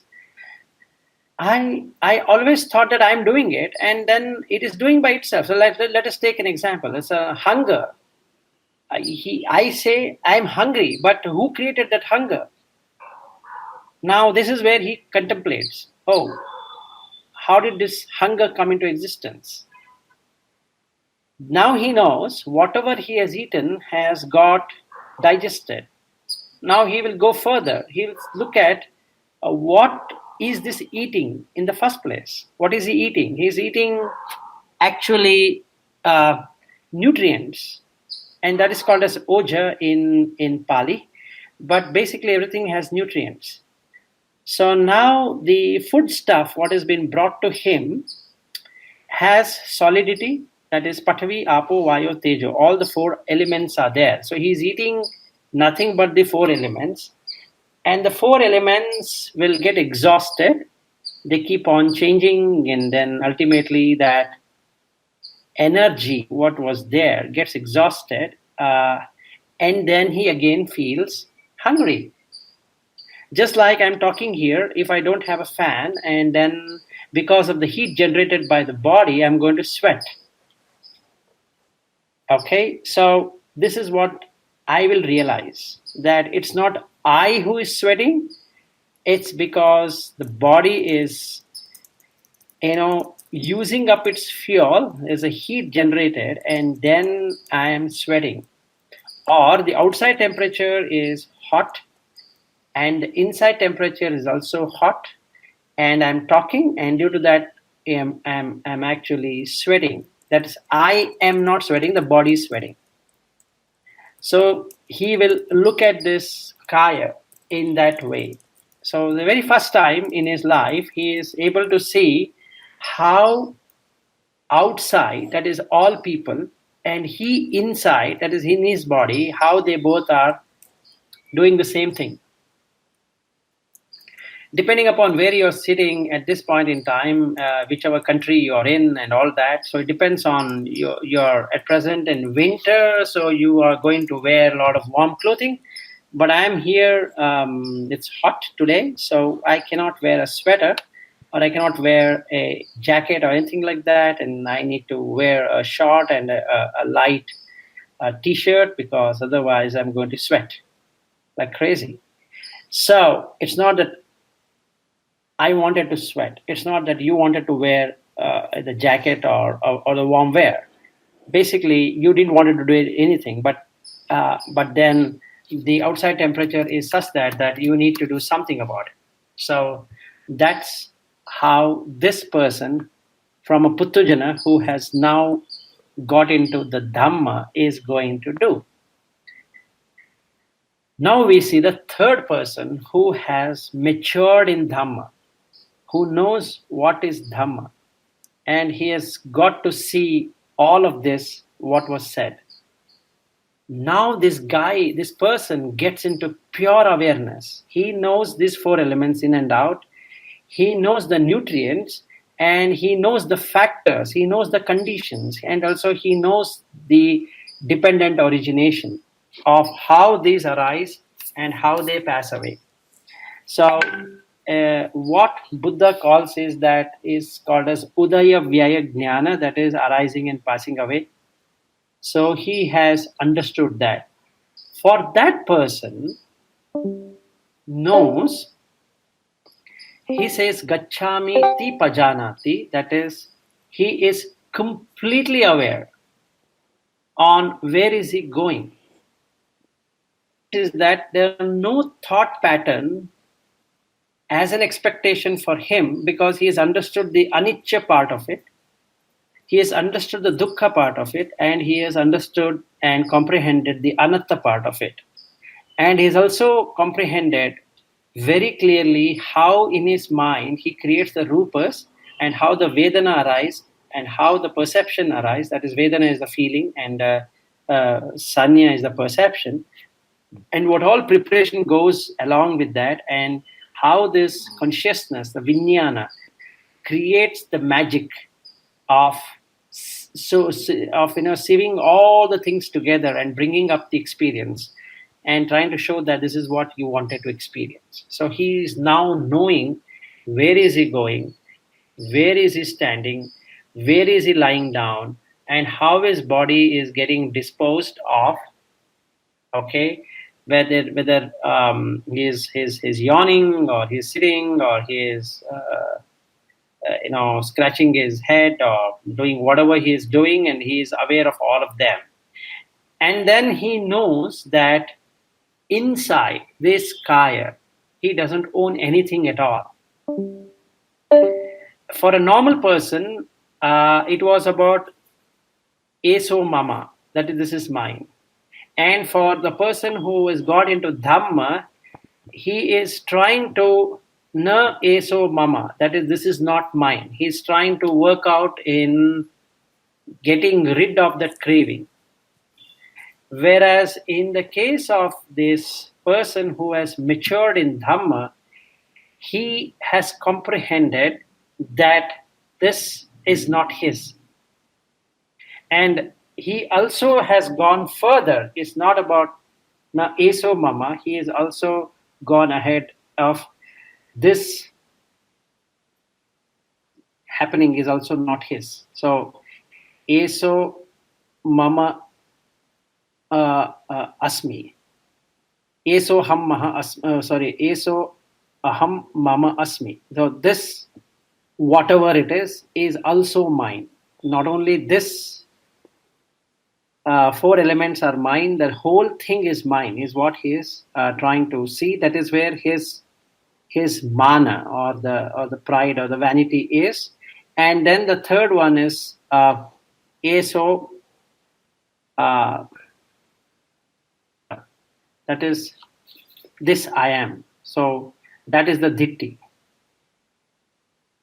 Speaker 1: I always thought that I'm doing it, and then it is doing by itself. So let us take an example. It's a hunger. I say I'm hungry, but who created that hunger? Now this is where he contemplates. Oh, how did this hunger come into existence? Now he knows whatever he has eaten has got digested. Now he will go further. He'll look at what is this eating in the first place? What is he eating? He's eating actually nutrients. And that is called as oja in Pali. But basically everything has nutrients. So now the food stuff, what has been brought to him, has solidity. That is Pathavi, Apo, Vayo, Tejo. All the four elements are there. So he's eating nothing but the four elements. And the four elements will get exhausted. They keep on changing, and then ultimately that energy, what was there, gets exhausted, and then he again feels hungry. Just like I'm talking here, if I don't have a fan, and then because of the heat generated by the body, I'm going to sweat. Okay, so this is what I will realize, that it's not I who is sweating, it's because the body is, using up its fuel. There's a heat generated, and then I am sweating. Or the outside temperature is hot, and the inside temperature is also hot, and I'm talking, and due to that, I'm actually sweating. That is, I am not sweating, the body is sweating. So he will look at this kaya in that way. So the very first time in his life, he is able to see how outside, that is all people, and he inside, that is in his body, how they both are doing the same thing. Depending upon where you're sitting at this point in time, whichever country you're in and all that. So it depends on you're at present in winter, so you are going to wear a lot of warm clothing. But I'm here, it's hot today, so I cannot wear a sweater, or I cannot wear a jacket or anything like that, and I need to wear a short and a light t-shirt, because otherwise I'm going to sweat like crazy. So it's not that I wanted to sweat. It's not that you wanted to wear the jacket or the warm wear. Basically, you didn't want to do anything, but then the outside temperature is such that you need to do something about it. So that's how this person from a Puttujana who has now got into the Dhamma is going to do. Now we see the third person who has matured in Dhamma, who knows what is Dhamma, and he has got to see all of this, what was said. Now this person gets into pure awareness. He knows these four elements in and out. He knows the nutrients, and he knows the factors, he knows the conditions, and also he knows the dependent origination of how these arise and how they pass away. So what Buddha calls is called as Udaya Vyaya Jnana, that is arising and passing away. So he has understood that. For that person knows, he says Gacchami ti pajanati, that is, he is completely aware on where is he going. Is that there are no thought pattern as an expectation for him, because he has understood the anicca part of it. He has understood the dukkha part of it, and he has understood and comprehended the anatta part of it. And he has also comprehended very clearly how in his mind he creates the rupas, and how the vedana arise, and how the perception arise. That is, vedana is the feeling, and sanya is the perception. And what all preparation goes along with that, and how this consciousness, the vijnana, creates the magic of sieving all the things together and bringing up the experience and trying to show that this is what you wanted to experience. So he is now knowing where is he going, where is he standing, where is he lying down, and how his body is getting disposed of. Okay, whether he's yawning, or he's sitting, or he is scratching his head, or doing whatever he is doing, and he is aware of all of them. And then he knows that inside this kaya, he doesn't own anything at all. For a normal person, it was about eso mama, that is, this is mine. And for the person who has got into Dhamma, he is trying to na eso mama, that is, this is not mine. He's trying to work out in getting rid of that craving. Whereas in the case of this person who has matured in Dhamma, he has comprehended that this is not his. And he also has gone further. It's not about na eso mama. He has also gone ahead of this happening is also not his. So eso mama asmi. Eso ham maha eso aham mama asmi. So this, whatever it is also mine. Not only this four elements are mine, the whole thing is mine, is what he is trying to see. That is where his mana, or the pride, or the vanity is. And then the third one is eso, that is, this I am. So that is the ditti.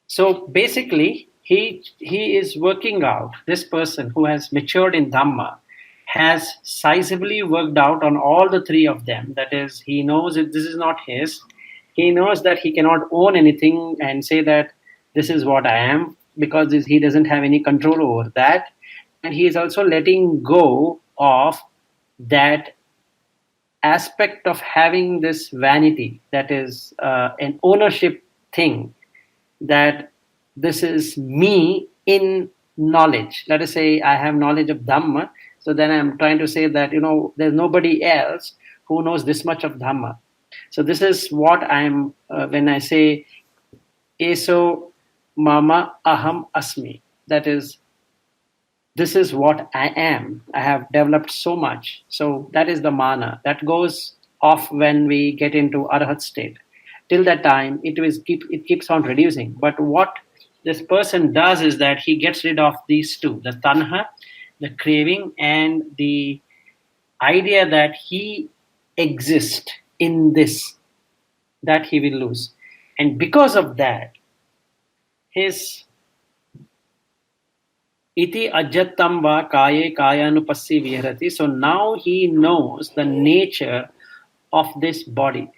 Speaker 1: So basically, he is working out, this person who has matured in Dhamma has sizably worked out on all the three of them. That is, he knows that this is not his. He knows that he cannot own anything and say that this is what I am, because he doesn't have any control over that. And he is also letting go of that aspect of having this vanity, that is an ownership thing, that this is me in knowledge. Let us say I have knowledge of Dhamma, so then I'm trying to say that, there's nobody else who knows this much of Dhamma. So this is what I'm, when I say Eso mama aham asmi. That is, this is what I am. I have developed so much. So that is the mana. That goes off when we get into arhat state. Till that time, it keeps on reducing. But what this person does is that he gets rid of these two: the tanha, the craving, and the idea that he exists in this. That he will lose, and because of that, his iti ajattam va kaye kayanupassi viharati. So now he knows the nature of this body.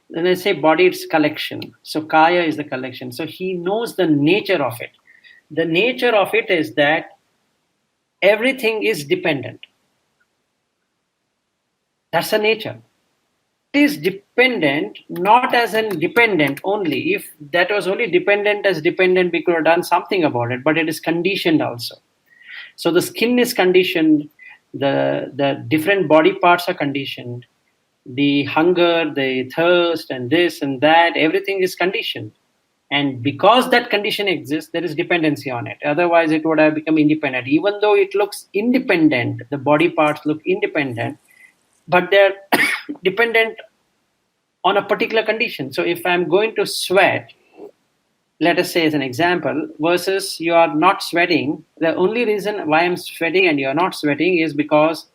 Speaker 1: When I say body, it's collection. So kaya is the collection. So he knows the nature of it. The nature of it is that everything is dependent. That's the nature. It is dependent, not as an dependent only. If that was only dependent as dependent, we could have done something about it, but it is conditioned also. So the skin is conditioned, the different body parts are conditioned, the hunger, the thirst, and this and that, everything is conditioned. And because that condition exists, there is dependency on it. Otherwise, it would have become independent. Even though it looks independent, the body parts look independent, but they're dependent on a particular condition. So if I'm going to sweat, let us say as an example, versus you are not sweating, the only reason why I'm sweating and you're not sweating is because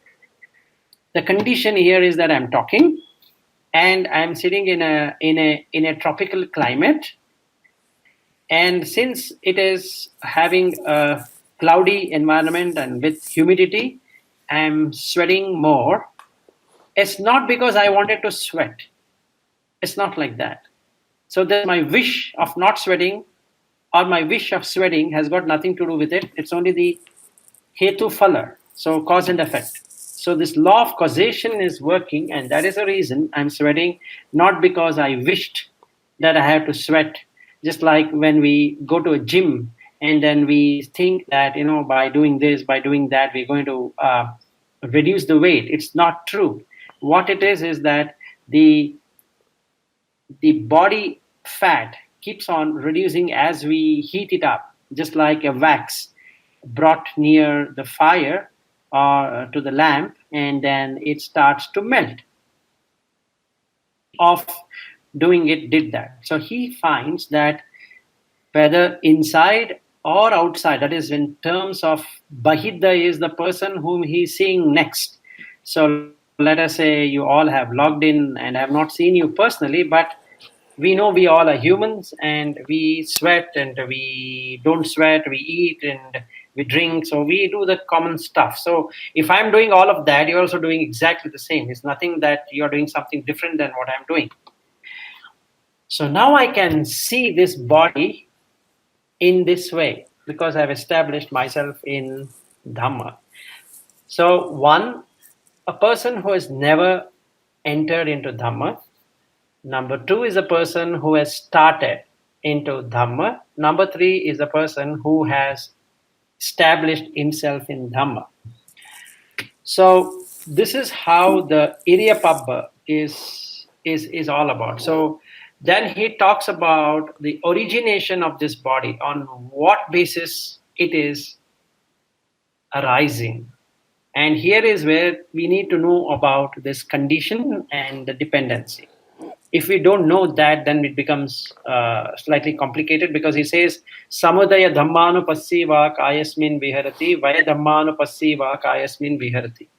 Speaker 1: the condition here is that I'm talking and I'm sitting in a tropical climate. And since it is having a cloudy environment and with humidity, I'm sweating more. It's not because I wanted to sweat. It's not like that. So that my wish of not sweating or my wish of sweating has got nothing to do with it. It's only the hetu phala, so cause and effect. So this law of causation is working, and that is the reason I'm sweating, not because I wished that I have to sweat. Just like when we go to a gym and then we think that, by doing this, by doing that, we're going to reduce the weight. It's not true. What it is that the body fat keeps on reducing as we heat it up, just like a wax brought near the fire or to the lamp, and then it starts to melt. Of doing it did that. So he finds that whether inside or outside, that is in terms of Bahidha is the person whom he's seeing next. So let us say you all have logged in and have not seen you personally, but we know we all are humans and we sweat and we don't sweat, we eat and we drink, so we do the common stuff. So if I'm doing all of that, you're also doing exactly the same. It's nothing that you're doing something different than what I'm doing. So now I can see this body in this way because I've established myself in Dhamma. So one, a person who has never entered into Dhamma. Number two is a person who has started into Dhamma. Number three is a person who has established himself in Dhamma. So this is how the Idiyappabba is all about. So then he talks about the origination of this body, on what basis it is arising. And here is where we need to know about this condition and the dependency. If we don't know that, then it becomes slightly complicated, because he says, Samudaya Dhammanupassiva Kayasmin Viharati, Vaya Dhammanupassiva Kayasmin Viharati.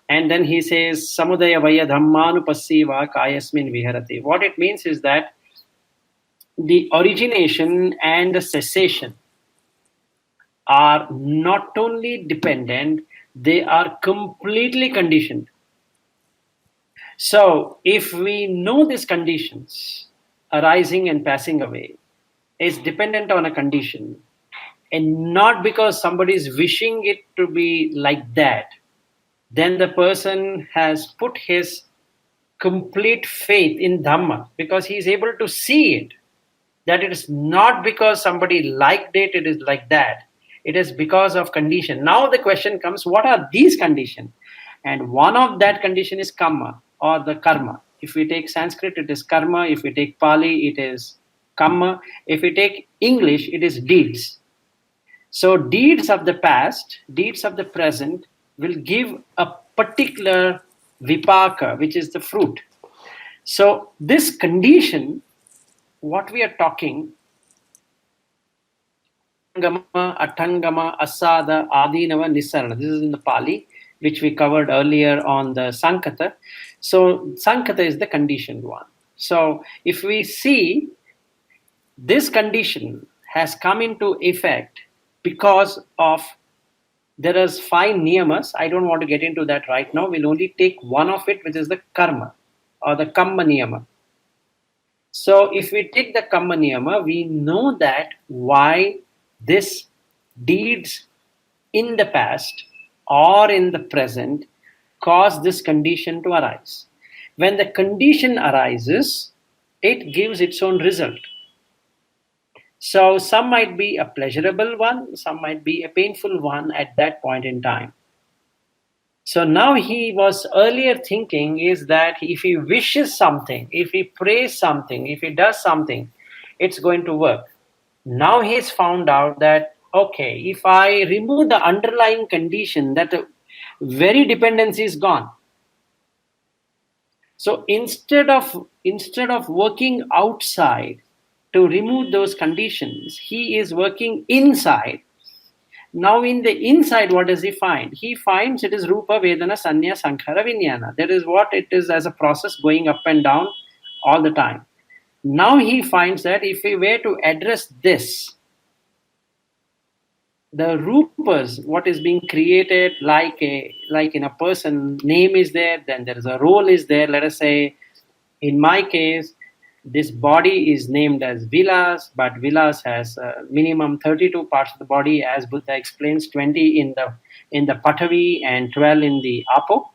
Speaker 1: And then he says, Samudaya Vaya Dhammanupassiva Kayasmin Viharati. What it means is that the origination and the cessation are not only dependent, they are completely conditioned. So if we know these conditions, arising and passing away, is dependent on a condition, and not because somebody is wishing it to be like that, then the person has put his complete faith in Dhamma, because he is able to see it, that it is not because somebody liked it, it is like that. It is because of condition. Now the question comes, what are these conditions? And one of that condition is karma, or the karma. If we take Sanskrit, it is karma. If we take Pali, it is Karma, if we take English, it is deeds. So deeds of the past, deeds of the present will give a particular vipaka, which is the fruit. So this condition, what we are talking, Atangama, Atangama, Asada, Adinava, Nisarana. This is in the Pali, which we covered earlier on the Sankata. So Sankata is the conditioned one. So if we see this condition has come into effect because of there is 5 niyamas. I don't want to get into that right now. We'll only take one of it, which is the karma or the kamma niyama. So if we take the kamma niyama, we know that why this deeds in the past or in the present cause this condition to arise. When the condition arises, it gives its own result. So some might be a pleasurable one, some might be a painful one at that point in time. So now he was earlier thinking is that if he wishes something, if he prays something, if he does something, it's going to work. Now he's found out that, okay, if I remove the underlying condition, that the very dependency is gone. So instead of working outside to remove those conditions, he is working inside. Now in the inside, what does he find? He finds it is Rupa, Vedana, Sanya, Sankhara, Vijnana. That is what it is as a process going up and down all the time. Now he finds that if we were to address this, the rupas, what is being created like in a person, name is there, then there is a role is there. Let us say, in my case, this body is named as Vilas, but Vilas has minimum 32 parts of the body, as Buddha explains, 20 in the Patavi and 12 in the Apo.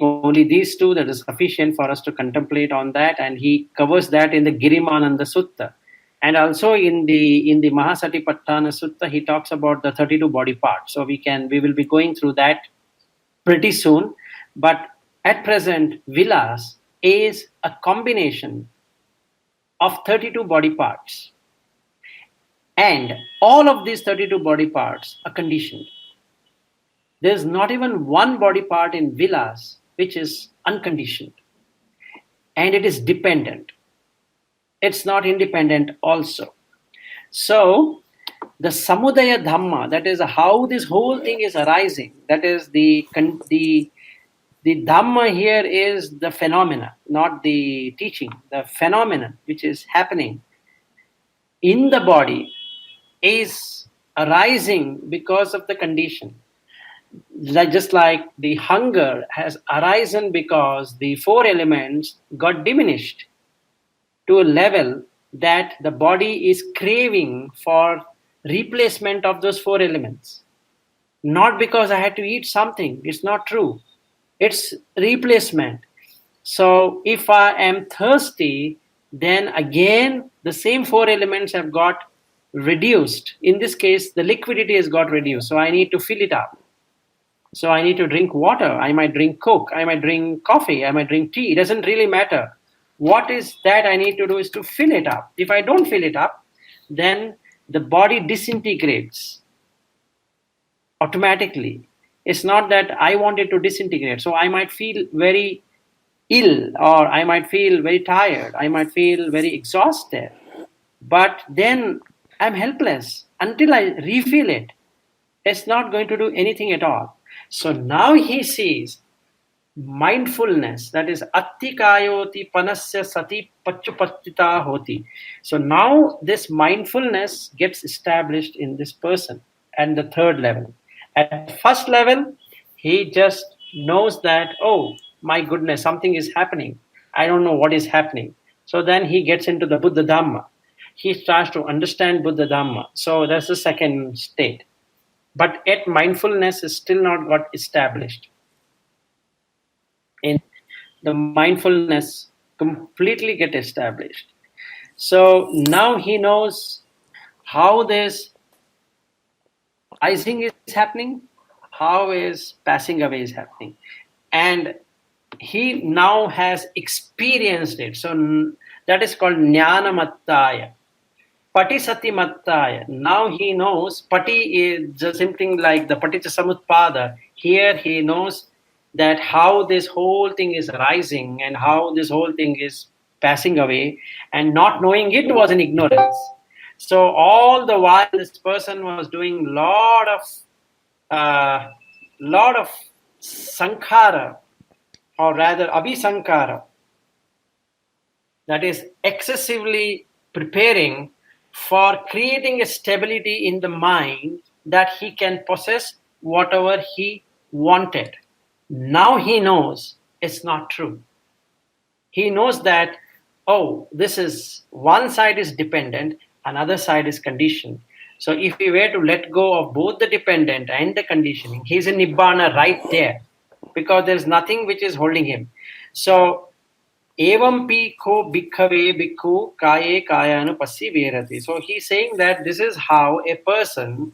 Speaker 1: Only these two, that is sufficient for us to contemplate on that, and he covers that in the Girimananda Sutta. And also in the Mahasatipatthana Sutta, he talks about the 32 body parts. So we will be going through that pretty soon. But at present, Vilas is a combination of 32 body parts. And all of these 32 body parts are conditioned. There's not even one body part in Vilas which is unconditioned. And it is dependent. It's not independent also. So the Samudaya Dhamma, that is how this whole thing is arising, that is the Dhamma here is the phenomena, not the teaching. The phenomenon which is happening in the body is arising because of the condition. Just like the hunger has arisen because the 4 elements got diminished to a level that the body is craving for replacement of those 4 elements. Not because I had to eat something. It's not true. It's replacement. So if I am thirsty, then again the same 4 elements have got reduced. In this case, the liquidity has got reduced. So I need to fill it up. So I need to drink water. I might drink Coke. I might drink coffee. I might drink tea. It doesn't really matter. What is that I need to do is to fill it up. If I don't fill it up, then the body disintegrates automatically. It's not that I want it to disintegrate. So I might feel very ill, or I might feel very tired. I might feel very exhausted. But then I'm helpless until I refill it. It's not going to do anything at all. So now he sees mindfulness, that is attikayoti panasya sati pachupattita hoti. So now this mindfulness gets established in this person at the 3rd level. At first level, he just knows that, oh my goodness, something is happening. I don't know what is happening. So then he gets into the Buddha Dhamma. He starts to understand Buddha Dhamma. So that's the 2nd state. But yet mindfulness is still not got established. In the mindfulness completely get established. So now he knows how this rising is happening, how is passing away is happening. And he now has experienced it. So That is called Jnanamattaya. Patisatimattaya. Now he knows, Pati is just something like the Paticcasamutpada. Here he knows that how this whole thing is arising and how this whole thing is passing away, and not knowing it was an ignorance. So all the while this person was doing lot of sankhara, or rather abhisankara, that is excessively preparing for creating a stability in the mind that he can possess whatever he wanted. Now he knows it's not true. He knows that, oh, this is one side is dependent, another side is conditioned. So if we were to let go of both the dependent and the conditioning, he's in Nibbana right there, because there's nothing which is holding him. So Evam pi ko bhikkhave bhikkhu kaye kayanupassana virati. So he's saying that this is how a person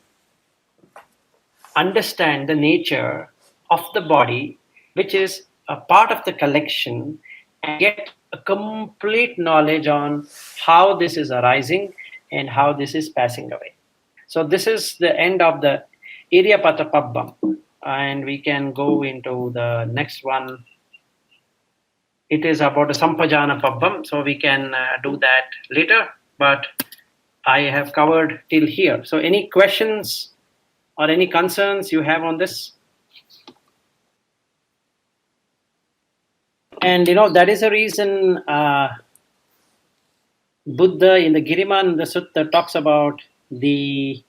Speaker 1: understand the nature of the body, which is a part of the collection, and get a complete knowledge on how this is arising and how this is passing away. So this is the end of the Iryapata Pabbam, and we can go into the next one. It is about a Sampajana Pabbam, so we can do that later, but I have covered till here. So any questions or any concerns you have on this? And that is the reason Buddha in the Girimananda Sutta talks about the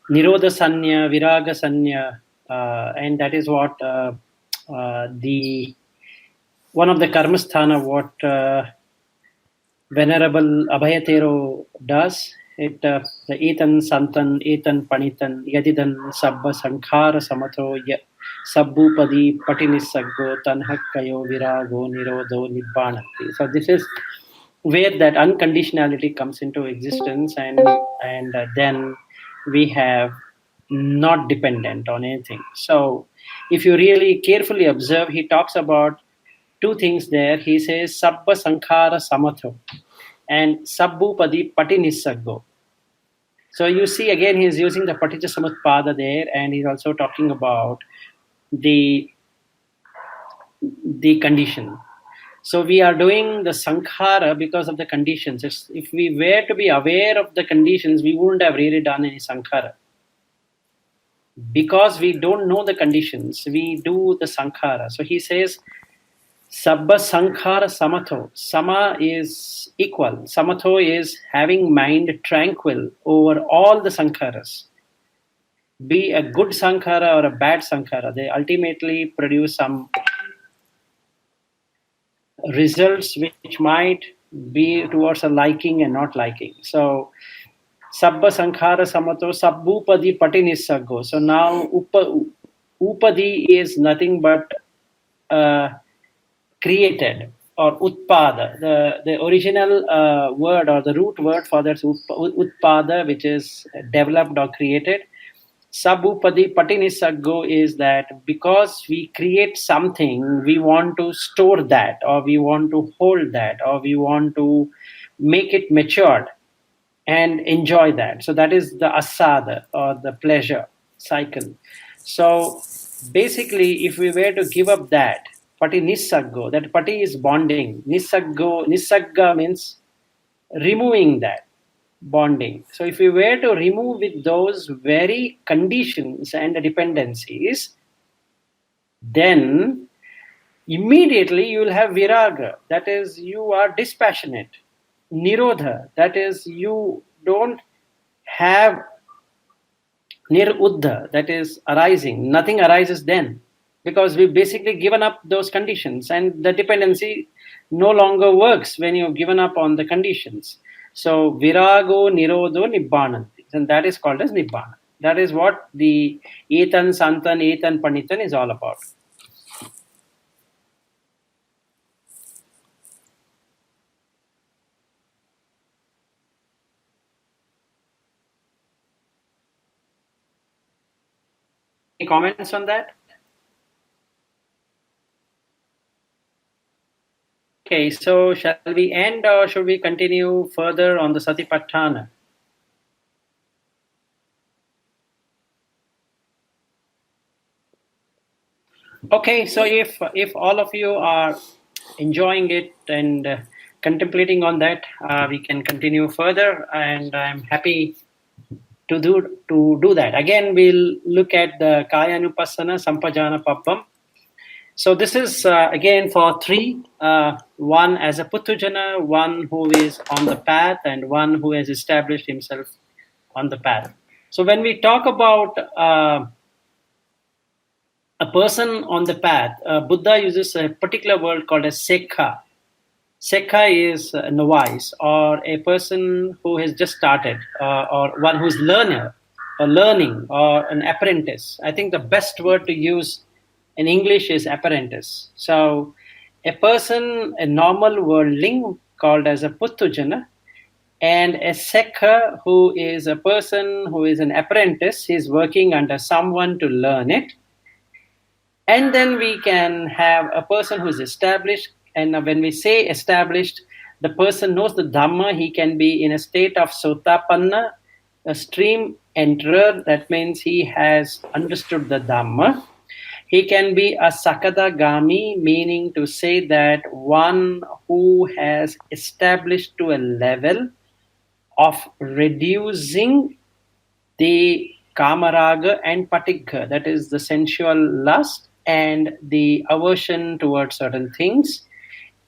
Speaker 1: Nirodha Sanya, Viraga Sanya, and that is what the one of the karmasthana what Venerable Abhayatero does. It the etan santan etan panitan yadidan sabba sankhara samatho sabbupadi patinisaggo tanhakkayo virago nirodho nibbanati. So this is where that unconditionality comes into existence, and then we have not dependent on anything. So if you really carefully observe, he talks about two things there. He says sabba sankhara samatho and sabbupadi patinisaggo. So you see again he's using the paticca samutpada there, and he's also talking about the condition. So we are doing the sankhara because of the conditions. If we were to be aware of the conditions, we wouldn't have really done any sankhara. Because we don't know the conditions, we do the sankhara. So he says, Sabba sankhara samatho. Sama is equal. Samatho is having mind tranquil over all the sankharas. Be a good sankhara or a bad sankhara, they ultimately produce some results which might be towards a liking and not liking. So sabba sankhara samato sabbupadi patinisaggo. So now upadi is nothing but created, or utpada. The original word or the root word for that utpada, which is developed or created. Sabupadi patinisaggo is that because we create something, we want to store that, or we want to hold that, or we want to make it matured and enjoy that. So that is the asada, or the pleasure cycle. So basically, if we were to give up that, pati nisaggo, that pati is bonding. Nisagga means removing that bonding. So if we were to remove with those very conditions and dependencies, then immediately you will have viraga, that is you are dispassionate. Nirodha, that is you don't have niruddha, that is arising. Nothing arises then, because we've basically given up those conditions, and the dependency no longer works when you've given up on the conditions. So virago nirodho nibbananti, and that is called as nibbana. That is what the etan santan etan panitan is all about. Any comments on that? Okay, so shall we end or should we continue further on the Satipatthana? Okay, so if all of you are enjoying it and contemplating on that, we can continue further, and I'm happy to do that. Again, we'll look at the Kayanupassana Sampajana Pappam. So this is again for three, one as a Puthujana, one who is on the path, and one who has established himself on the path. So when we talk about a person on the path, Buddha uses a particular word called as sekha. Sekha is a novice or a person who has just started, or one who's learner or learning or an apprentice. I think the best word to use in English is apprentice. So a person, a normal worldling called as a Puthujana, and a sekha who is a person who is an apprentice. He's working under someone to learn it. And then we can have a person who is established. And when we say established, the person knows the Dhamma. He can be in a state of sotapanna, a stream enterer. That means he has understood the Dhamma. He can be a sakadagami, meaning to say that one who has established to a level of reducing the kamaraga and patigha, that is the sensual lust and the aversion towards certain things.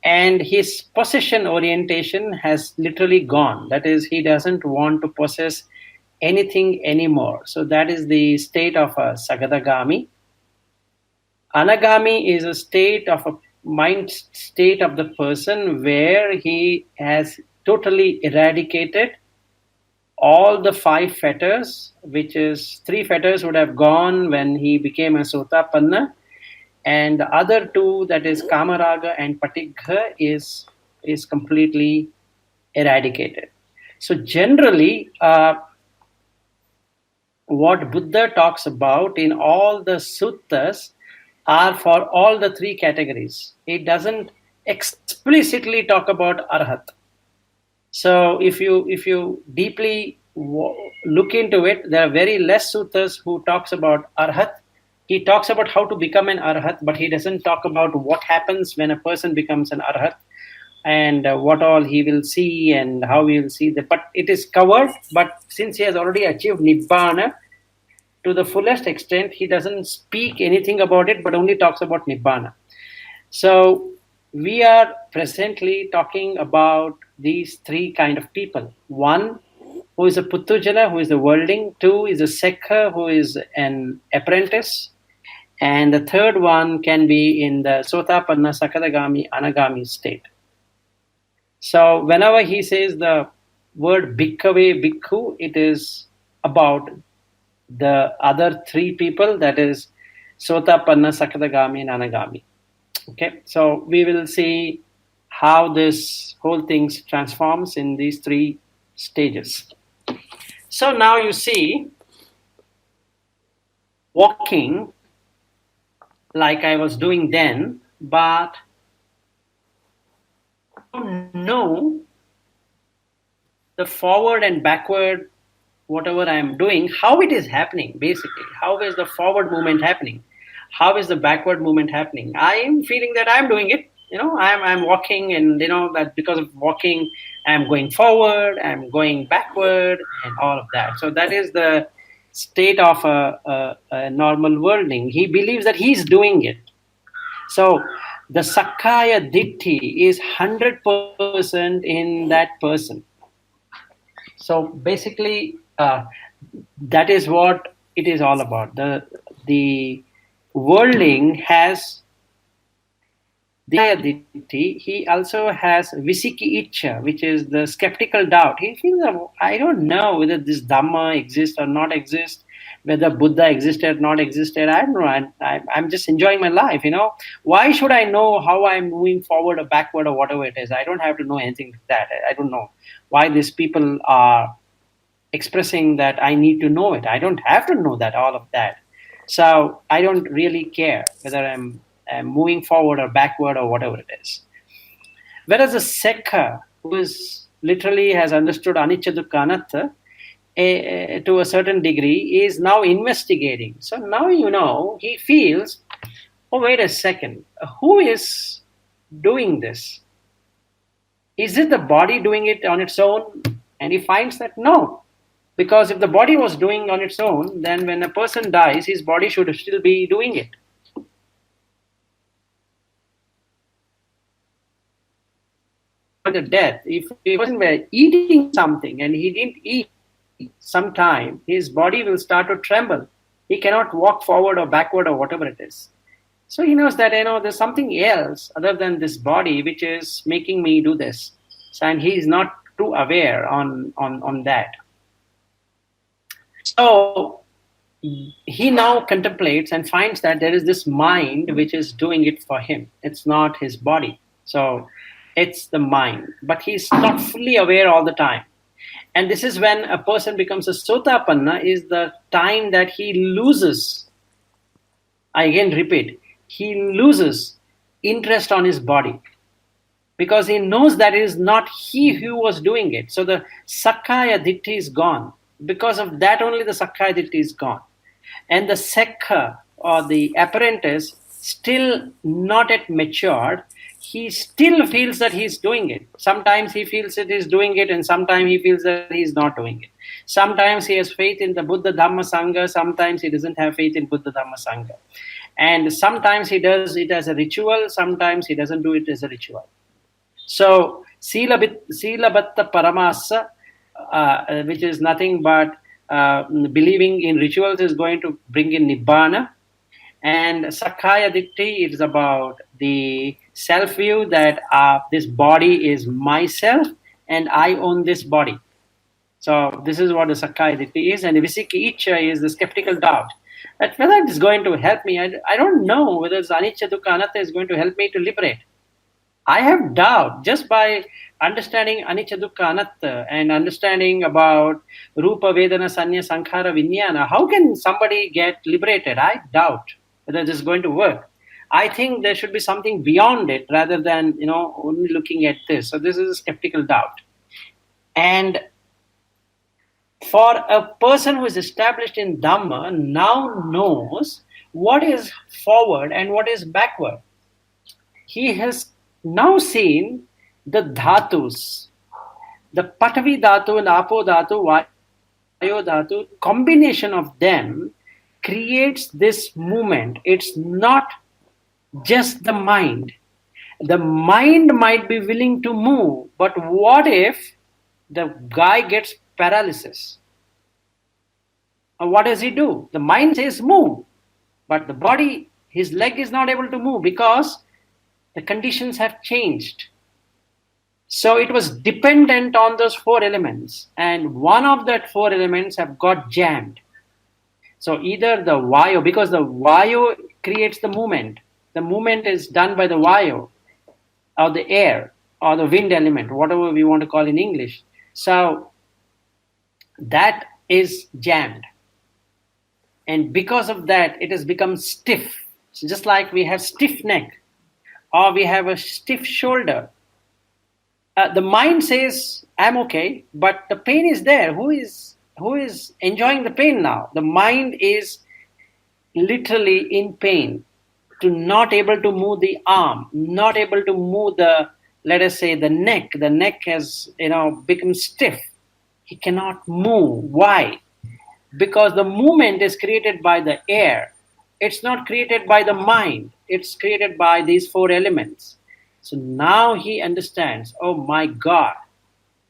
Speaker 1: And his possession orientation has literally gone. That is, he doesn't want to possess anything anymore. So that is the state of a sakadagami. Anagami is a state of a mind state of the person where he has totally eradicated all the five fetters, which is three fetters would have gone when he became a sotapanna, and the other two, that is kamaraga and patigha, is completely eradicated. So generally, what Buddha talks about in all the suttas are for all the three categories. It doesn't explicitly talk about arhat. So if you deeply look into it, there are very less suttas who talks about arhat. He talks about how to become an arhat, but he doesn't talk about what happens when a person becomes an arhat and what all he will see and how he will see that. But it is covered. But since he has already achieved nibbana to the fullest extent, he doesn't speak anything about it, but only talks about nibbana. So we are presently talking about these three kind of people. One who is a Puthujana, who is a worldling. Two is a sekha, who is an apprentice. And the third one can be in the sotapanna, sakadagami, anagami state. So whenever he says the word bhikkhave, bhikkhu, it is about the other three people, that is sotapanna, sakadagami, and anagami. Okay, so we will see how this whole thing transforms in these three stages. So now you see, walking like I was doing then, but I don't know the forward and backward, whatever I am doing, how it is happening basically. How is the forward movement happening? How is the backward movement happening? I am feeling that I'm doing it. I'm walking, and that because of walking, I'm going forward, I'm going backward, and all of that. So that is the state of a normal worldling. He believes that he's doing it. So the Sakkaya Ditti is 100% in that person. So basically, that is what it is all about. The worldling has the Ditti. He also has Visiki Icha, which is the skeptical doubt. He feels, I don't know whether this Dhamma exists or not exists, whether Buddha existed or not existed. I don't know. I'm just enjoying my life. Why should I know how I'm moving forward or backward or whatever it is? I don't have to know anything like that. I don't know why these people are expressing that I need to know it. I don't have to know that, all of that. So I don't really care whether I'm moving forward or backward or whatever it is. Whereas a Sekha, who is literally has understood anicca dukkha anatta to a certain degree, is now investigating. So now he feels, oh, wait a second, who is doing this? Is it the body doing it on its own? And he finds that no. Because if the body was doing on its own, then when a person dies, his body should still be doing it. The death, if a person were eating something and he didn't eat sometime, his body will start to tremble. He cannot walk forward or backward or whatever it is. So he knows that there's something else other than this body which is making me do this. So, and he is not too aware on that. So he now contemplates and finds that there is this mind which is doing it for him. It's not his body. So it's the mind. But he's not fully aware all the time. And this is when a person becomes a sotapanna, is the time that he loses, I again repeat, he loses interest on his body. Because he knows that it is not he who was doing it. So the Sakkaya Ditti is gone. Because of that only the Sakkaya Ditti is gone. And the Sekha, or the apprentice, still not yet matured, he still feels that he's doing it. Sometimes he feels that he's doing it, and sometimes he feels that he's not doing it. Sometimes he has faith in the Buddha Dhamma Sangha, sometimes he doesn't have faith in Buddha Dhamma Sangha. And sometimes he does it as a ritual, sometimes he doesn't do it as a ritual. So, Silabatta Paramasa, which is nothing but believing in rituals, is going to bring in Nibbana. And Sakkaya Ditti is about the self-view that this body is myself and I own this body. So this is what the Sakkaya Ditti is. And Visiki Icha is the skeptical doubt. That whether it is going to help me, I don't know whether anicca dukkha anatta is going to help me to liberate. I have doubt just by understanding anicca dukkha anatta and understanding about rupa vedana sanya sankhara vijnana. How can somebody get liberated? I doubt whether this is going to work. I think there should be something beyond it rather than only looking at this. So this is a skeptical doubt. And for a person who is established in Dhamma, now knows what is forward and what is backward. He has now seen the dhatus, the Patavi dhatu and Apo dhatu, Vayo dhatu, combination of them creates this movement. It's not just the mind. The mind might be willing to move, but what if the guy gets paralysis? And what does he do? The mind says move, but the body, his leg is not able to move because the conditions have changed. So it was dependent on those four elements, and one of that four elements have got jammed. So either the Vayo, because the Vayo creates the movement is done by the Vayo, or the air, or the wind element, whatever we want to call in English. So that is jammed. And because of that, it has become stiff. So just like we have stiff neck, or we have a stiff shoulder. The mind says, I'm okay, but the pain is there. Who is enjoying the pain now? The mind is literally in pain, to not able to move the arm, not able to move the, let us say, the neck. The neck has, become stiff. He cannot move. Why? Because the movement is created by the air. It's not created by the mind. It's created by these four elements. So now he understands, oh my God,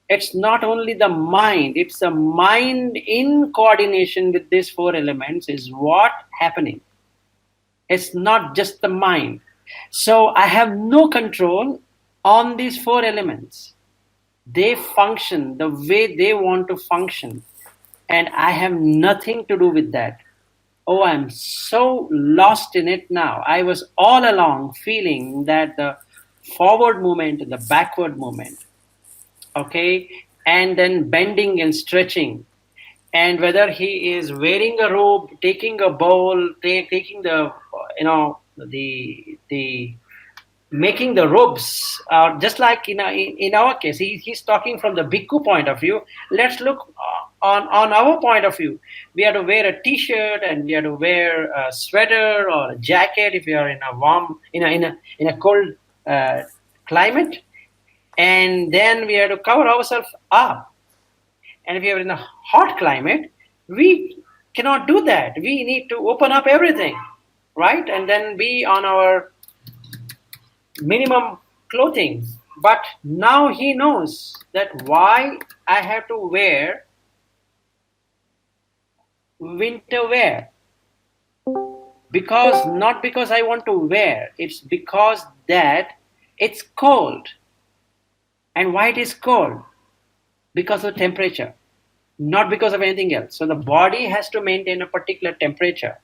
Speaker 1: it's not only the mind, it's the mind in coordination with these four elements is what happening. It's not just the mind. So I have no control on these four elements. They function the way they want to function, and I have nothing to do with that. Oh, I'm so lost in it now. I was all along feeling that the forward movement, the backward movement, okay, and then bending and stretching, and whether he is wearing a robe, taking a bowl, taking the making the robes, just like in our case, he's talking from the bhikkhu point of view. Let's look on our point of view. We have to wear a t-shirt and we have to wear a sweater or a jacket if we are in a warm, in a cold climate, and then we have to cover ourselves up. And if we are in a hot climate, we cannot do that. We need to open up everything, right? And then be on our minimum clothing. But now he knows that why I have to wear winter wear. Because not because I want to wear, it's because that it's cold. And why it is cold? Because of temperature, not because of anything else. So the body has to maintain a particular temperature.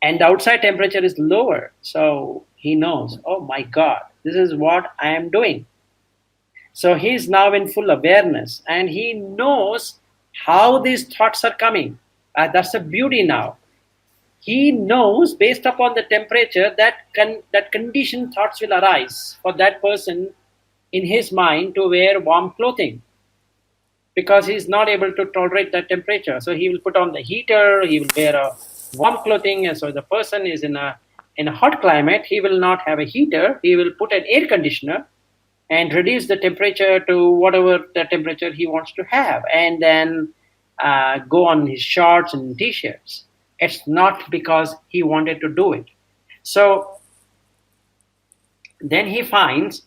Speaker 1: And the outside temperature is lower. So he knows, oh my God, this is what I am doing. So he's now in full awareness and he knows how these thoughts are coming. That's the beauty now. He knows based upon the temperature that conditioned thoughts will arise for that person in his mind to wear warm clothing, because he's not able to tolerate that temperature. So he will put on the heater, he will wear a warm clothing. And so the person is in a hot climate, he will not have a heater, he will put an air conditioner and reduce the temperature to whatever the temperature he wants to have, and then go on his shorts and t-shirts. It's not because he wanted to do it. So then he finds,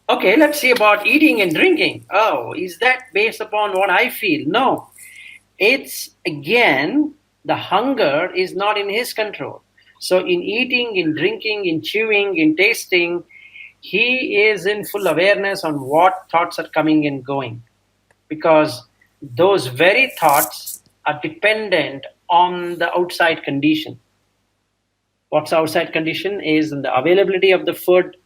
Speaker 1: okay, let's see about eating and drinking. Oh, is that based upon what I feel? No. It's, again, the hunger is not in his control. So in eating, in drinking, in chewing, in tasting, he is in full awareness on what thoughts are coming and going. Because those very thoughts are dependent on the outside condition. What's the outside condition is the availability of the food,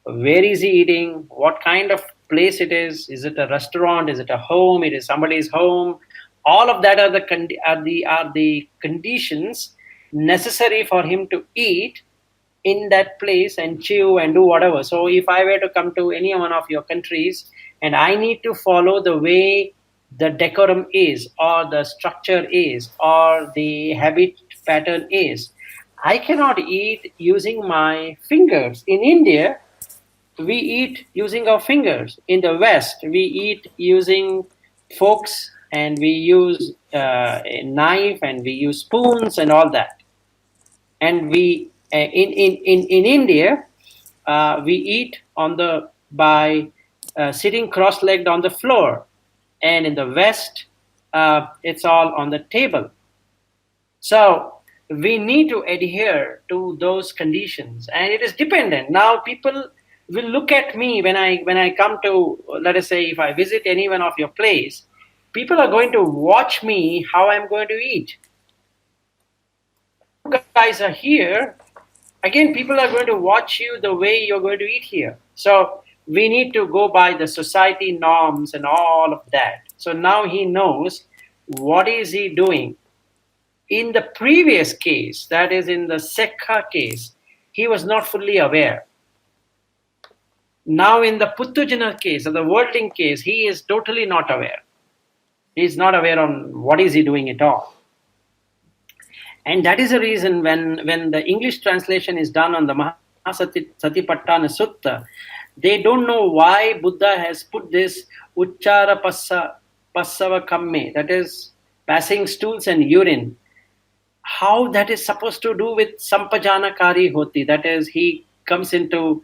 Speaker 1: where is he eating, what kind of place it is it a restaurant, is it a home, it is somebody's home. All of that are the conditions necessary for him to eat in that place and chew and do whatever. So if I were to come to any one of your countries and I need to follow the way the decorum is, or the structure is, or the habit pattern is, I cannot eat using my fingers. In India, we eat using our fingers. In the West, we eat using forks, and we use a knife, and we use spoons and all that. And we in India, we eat by sitting cross-legged on the floor. And in the West, it's all on the table. So we need to adhere to those conditions, and it is dependent. Now people will look at me when I come to, let us say, if I visit any one of your place, people are going to watch me how I'm going to eat. You guys are here, again, people are going to watch you the way you're going to eat here. So we need to go by the society norms and all of that. So now he knows what is he doing. In the previous case, that is in the Sekha case, he was not fully aware. Now in the Puttujana case, or the worldling case, he is totally not aware. He is not aware on what is he doing at all. And that is the reason when the English translation is done on the Mahasatipatthana Sutta, they don't know why Buddha has put this Uchara Passava Kamme, that is passing stools and urine. How that is supposed to do with Sampajana Kari Hoti, that is he comes into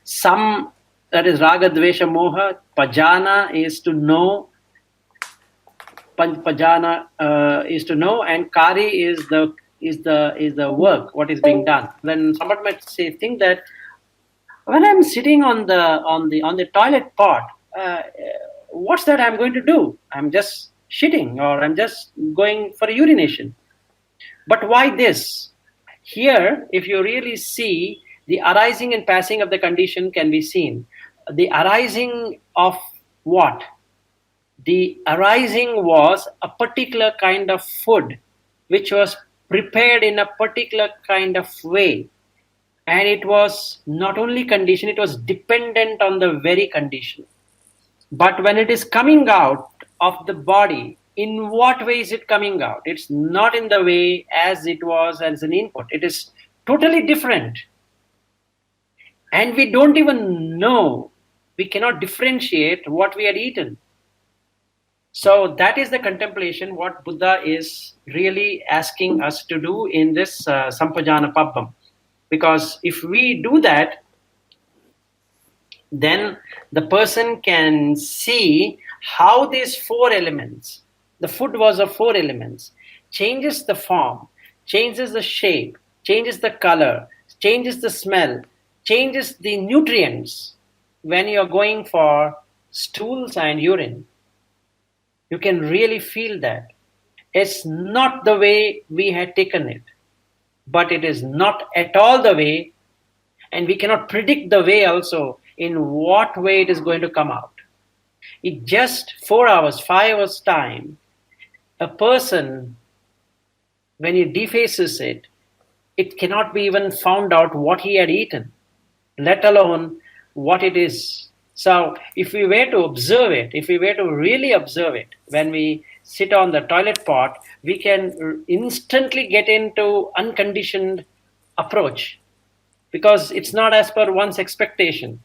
Speaker 1: some, that is Raga Dvesha Moha. Pajana is to know, Pajana is to know, and Kari is the work, what is being done. Then somebody might think that when I'm sitting on the toilet pot, what's that I'm going to do? I'm just shitting, or I'm just going for urination. But why this? Here, if you really see, the arising and passing of the condition can be seen. The arising of what? The arising was a particular kind of food which was prepared in a particular kind of way. And it was not only conditioned, it was dependent on the very condition. But when it is coming out of the body, in what way is it coming out? It's not in the way as it was as an input. It is totally different. And we don't even know, we cannot differentiate what we had eaten. So that is the contemplation, what Buddha is really asking us to do in this Sampajana Pabbam. Because if we do that, then the person can see how these four elements, the food was of four elements, changes the form, changes the shape, changes the color, changes the smell, changes the nutrients when you're going for stools and urine. You can really feel that. It's not the way we had taken it, but it is not at all the way, and we cannot predict the way also in what way it is going to come out. In just 4 hours, 5 hours time, a person, when he defaces it, it cannot be even found out what he had eaten, let alone what it is. So if we were to observe it, if we were to really observe it, when we sit on the toilet pot, we can instantly get into unconditioned approach, because it's not as per one's expectation.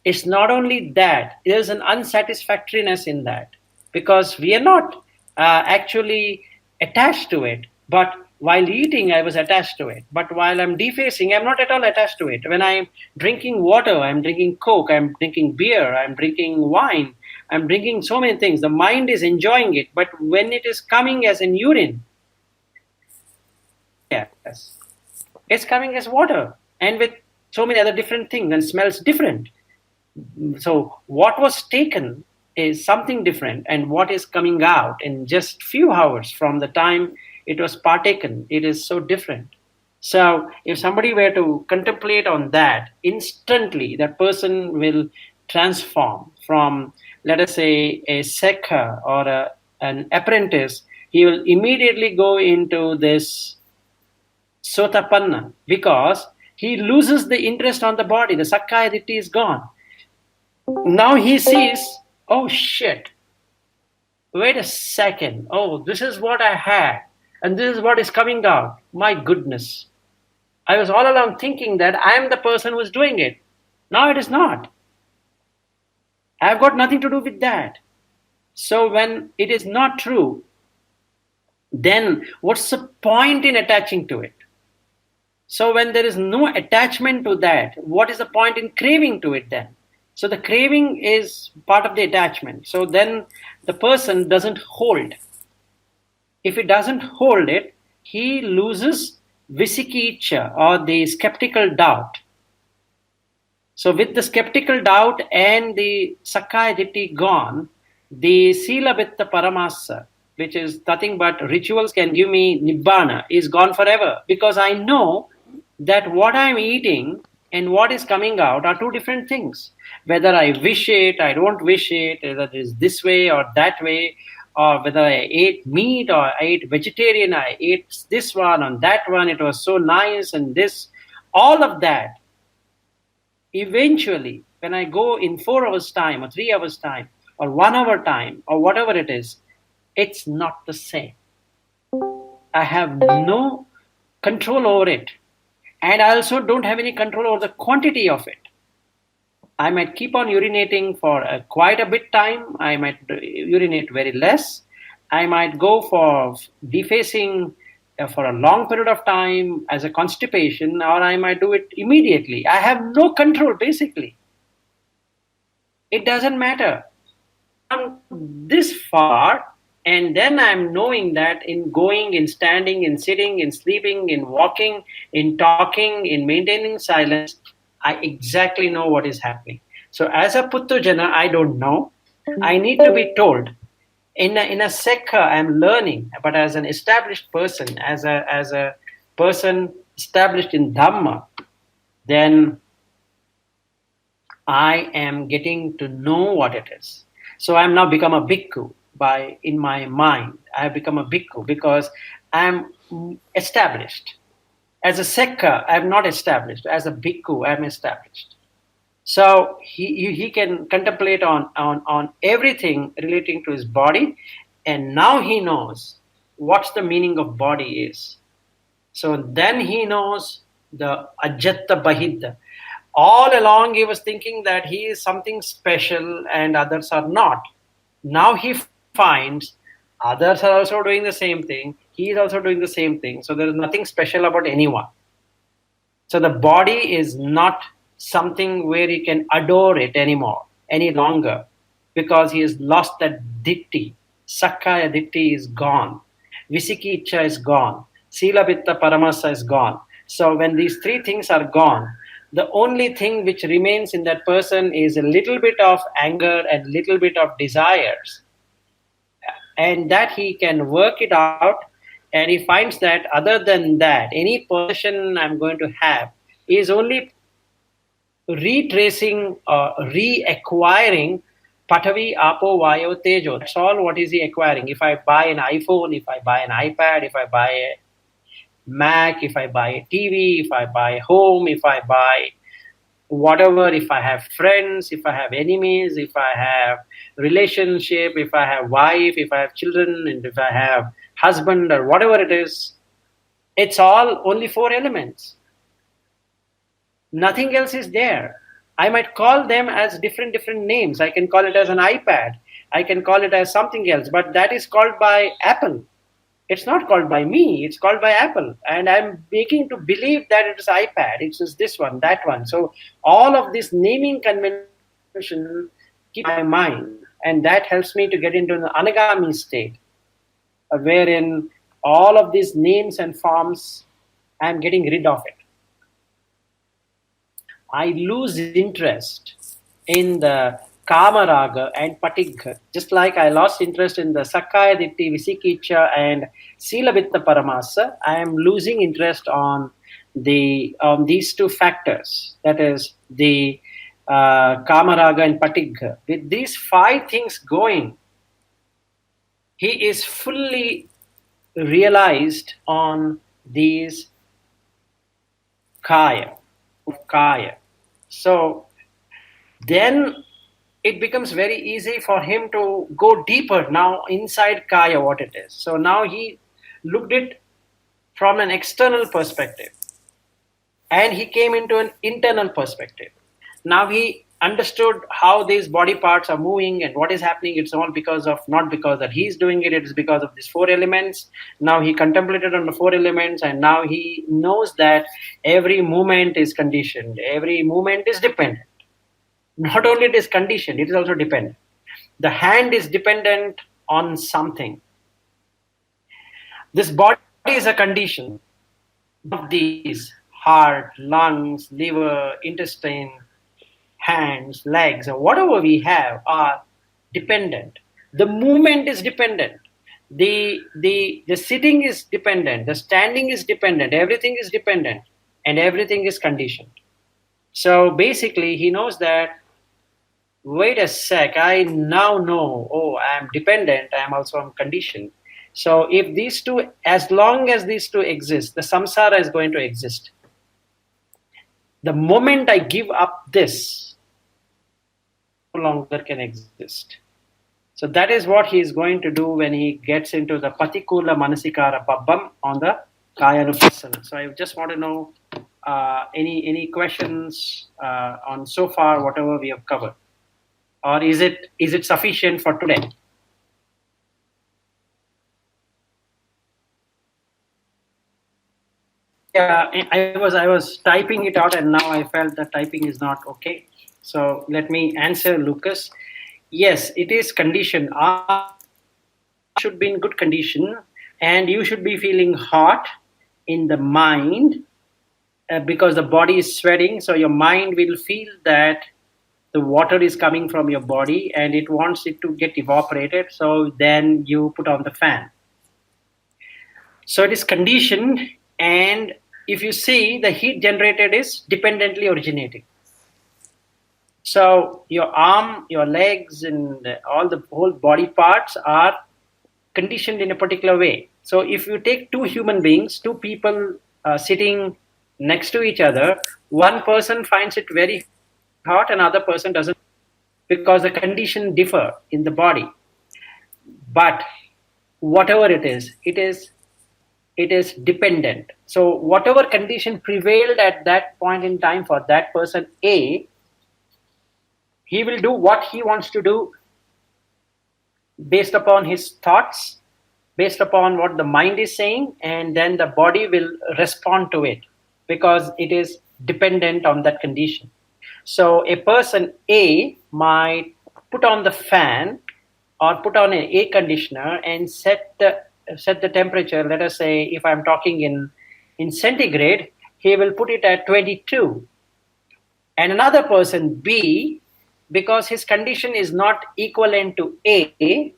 Speaker 1: It's not only that, there's an unsatisfactoriness in that, because we are not actually attached to it. But while eating, I was attached to it. But while I'm defacing, I'm not at all attached to it. When I'm drinking water, I'm drinking Coke, I'm drinking beer, I'm drinking wine, I'm drinking so many things. The mind is enjoying it. But when it is coming as in urine, yes, it's coming as water, and with so many other different things, and smells different. So what was taken is something different, and what is coming out in just few hours from the time it was partaken, it is so different. So if somebody were to contemplate on that, instantly that person will transform from, let us say, a sekha or an apprentice. He will immediately go into this sotapanna, because he loses the interest on the body. The sakkaya ditthi is gone. Now he sees, oh shit, wait a second, oh, this is what I had, and this is what is coming out. My goodness. I was all along thinking that I am the person who is doing it. Now it is not. I've got nothing to do with that. So when it is not true, then what's the point in attaching to it? So when there is no attachment to that, what is the point in craving to it then? So the craving is part of the attachment. So then the person doesn't hold. If he doesn't hold it, he loses visikiccha, or the skeptical doubt. So with the skeptical doubt and the sakkaya ditthi gone, the sila vitta paramasa, which is nothing but rituals can give me nibbana, is gone forever. Because I know that what I'm eating and what is coming out are two different things. Whether I wish it, I don't wish it, whether it is this way or that way, or whether I ate meat or I ate vegetarian, I ate this one and that one, it was so nice and this, all of that, eventually, when I go in 4 hours time or 3 hours time or 1 hour time or whatever it is, it's not the same. I have no control over it. And I also don't have any control over the quantity of it. I might keep on urinating for quite a bit time. I might urinate very less. I might go for defacing for a long period of time as a constipation, or I might do it immediately. I have no control, basically. It doesn't matter. I'm this far, and then I'm knowing that in going, in standing, in sitting, in sleeping, in walking, in talking, in maintaining silence, I exactly know what is happening. So as a Puttujana, I don't know. I need to be told. In a sekha, I'm learning, but as an established person, as a person established in Dhamma, then I am getting to know what it is. So I'm now become a bhikkhu in my mind. I have become a bhikkhu because I'm established. As a sekka, I am not established. As a bhikkhu, I am established. So he can contemplate on everything relating to his body, and now he knows what's the meaning of body is. So then he knows the ajatta bahidda. All along he was thinking that he is something special and others are not. Now he finds others are also doing the same thing. He is also doing the same thing. So there is nothing special about anyone. So the body is not something where he can adore it anymore, any longer, because he has lost that ditti. Sakkaya ditti is gone. Visikiccha is gone. Sila Vitta Paramasa is gone. So when these three things are gone, the only thing which remains in that person is a little bit of anger and little bit of desires. And that he can work it out, and he finds that other than that, any possession I'm going to have is only retracing or reacquiring Patavi, Apo, Vayo, Tejo. That's all what is he acquiring. If I buy an iPhone, if I buy an iPad, if I buy a Mac, if I buy a TV, if I buy a home, if I buy whatever, if I have friends, if I have enemies, if I have relationship, if I have wife, if I have children, and if I have husband or whatever it is, it's all only four elements. Nothing else is there. I might call them as different names. I can call it as an iPad. I can call it as something else, but that is called by Apple. It's not called by me, it's called by Apple. And I'm making to believe that it is iPad, it's just this one, that one. So all of this naming convention keep my mind, and that helps me to get into an anagami state, wherein all of these names and forms, I'm getting rid of it. I lose interest in the Kama Raga and Patigha, just like I lost interest in the Sakkaya Ditti, Visikiccha, and Sila Vitta Paramasa. I am losing interest on these two factors, that is the Kama Raga and Patigha. With these five things going, he is fully realized on these kaya. So then it becomes very easy for him to go deeper now inside kaya what it is. So now he looked it from an external perspective, and he came into an internal perspective. Now he understood how these body parts are moving and what is happening. It's all because of, not because that he's doing it, it is because of these four elements. Now he contemplated on the four elements, and now he knows that every movement is conditioned, every movement is dependent. Not only it is conditioned, it is also dependent. The hand is dependent on something. This body is a condition of these: heart, lungs, liver, intestine, hands, legs, or whatever we have are dependent. The movement is dependent. The sitting is dependent. The standing is dependent. Everything is dependent, and everything is conditioned. So basically, he knows that, wait a sec, I now know, oh, I am dependent, I am also conditioned. So if these two, as long as these two exist, the samsara is going to exist. The moment I give up this, no longer can exist. So that is what he is going to do when he gets into the patikula manasikara pabbam on the Kayanupassana. So I just want to know any questions on so far whatever we have covered, or is it sufficient for today? Yeah, I was typing it out, and now I felt that typing is not okay. So let me answer Lucas. Yes, it is conditioned. Should be in good condition, and you should be feeling hot in the mind because the body is sweating. So your mind will feel that the water is coming from your body and it wants it to get evaporated. So then you put on the fan. So it is conditioned, and if you see, the heat generated is dependently originating. So your arm, your legs, and all the whole body parts are conditioned in a particular way. So if you take two human beings, two people sitting next to each other, one person finds it very hot, another person doesn't, because the condition differ in the body. But whatever it is dependent. So whatever condition prevailed at that point in time for that person A, he will do what he wants to do based upon his thoughts, based upon what the mind is saying, and then the body will respond to it because it is dependent on that condition. So a person A might put on the fan or put on an air conditioner and set the temperature. Let us say, if I'm talking in centigrade, he will put it at 22. And another person B, because his condition is not equivalent to A,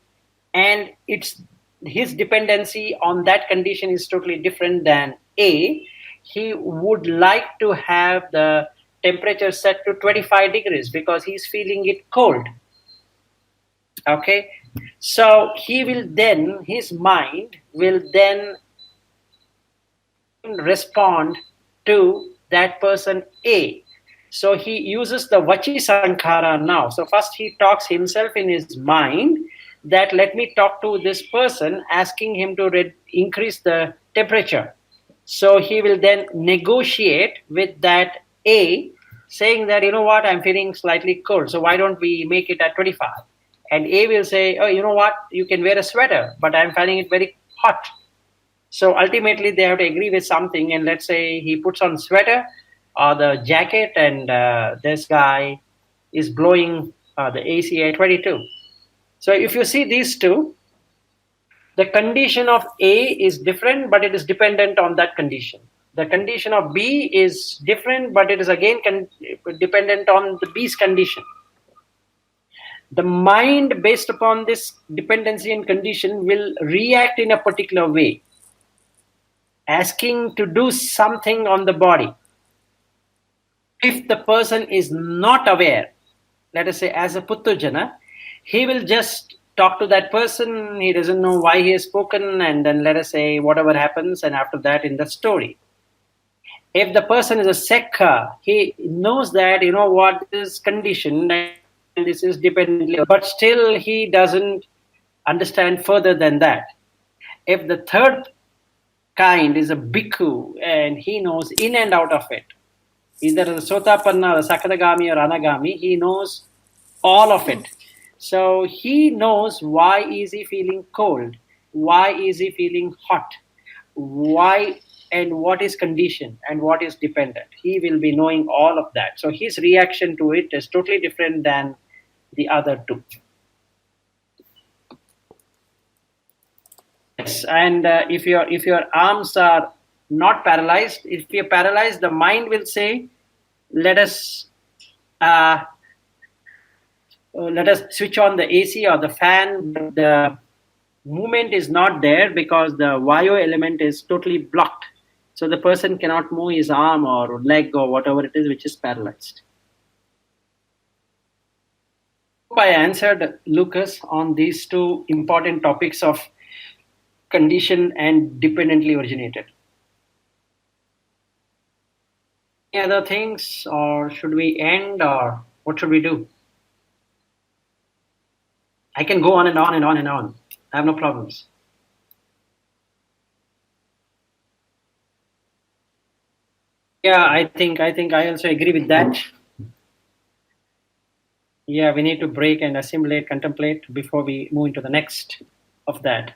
Speaker 1: and it's his dependency on that condition is totally different than A, he would like to have the temperature set to 25 degrees because he's feeling it cold. Okay, so his mind will then respond to that person A. So he uses the Vachi Sankhara now. So first he talks himself in his mind that let me talk to this person, asking him to increase the temperature. So he will then negotiate with that A, saying that, you know what, I'm feeling slightly cold, so why don't we make it at 25? And A will say, oh, you know what, you can wear a sweater, but I'm finding it very hot. So ultimately they have to agree with something, and let's say he puts on sweater or the jacket, and this guy is blowing the AC at 22. So if you see these two, the condition of A is different, but it is dependent on that condition. The condition of B is different, but it is again dependent on the B's condition. The mind, based upon this dependency and condition, will react in a particular way, asking to do something on the body. If the person is not aware, let us say as a Puttujana, he will just talk to that person, he doesn't know why he has spoken, and then let us say whatever happens, and after that in the story. If the person is a Sekha, he knows that, you know what, this is conditioned and this is dependent, but still he doesn't understand further than that. If the third kind is a bhikkhu and he knows in and out of it, either the Sotapanna or Sakadagami or Anagami, he knows all of it. So he knows why is he feeling cold, why is he feeling hot, why and what is conditioned and what is dependent. He will be knowing all of that. So his reaction to it is totally different than the other two. Yes, and if your arms are not paralyzed, if you're paralyzed, the mind will say, let us switch on the AC or the fan. The movement is not there because the Vayu element is totally blocked. So the person cannot move his arm or leg or whatever it is which is paralyzed. I answered Lucas on these two important topics of conditioned and dependently originated. Any other things, or should we end, or what should we do? I can go on and on and on and on. I have no problems. Yeah, I think I also agree with that. Yeah, we need to break and assimilate, contemplate before we move into the next of that.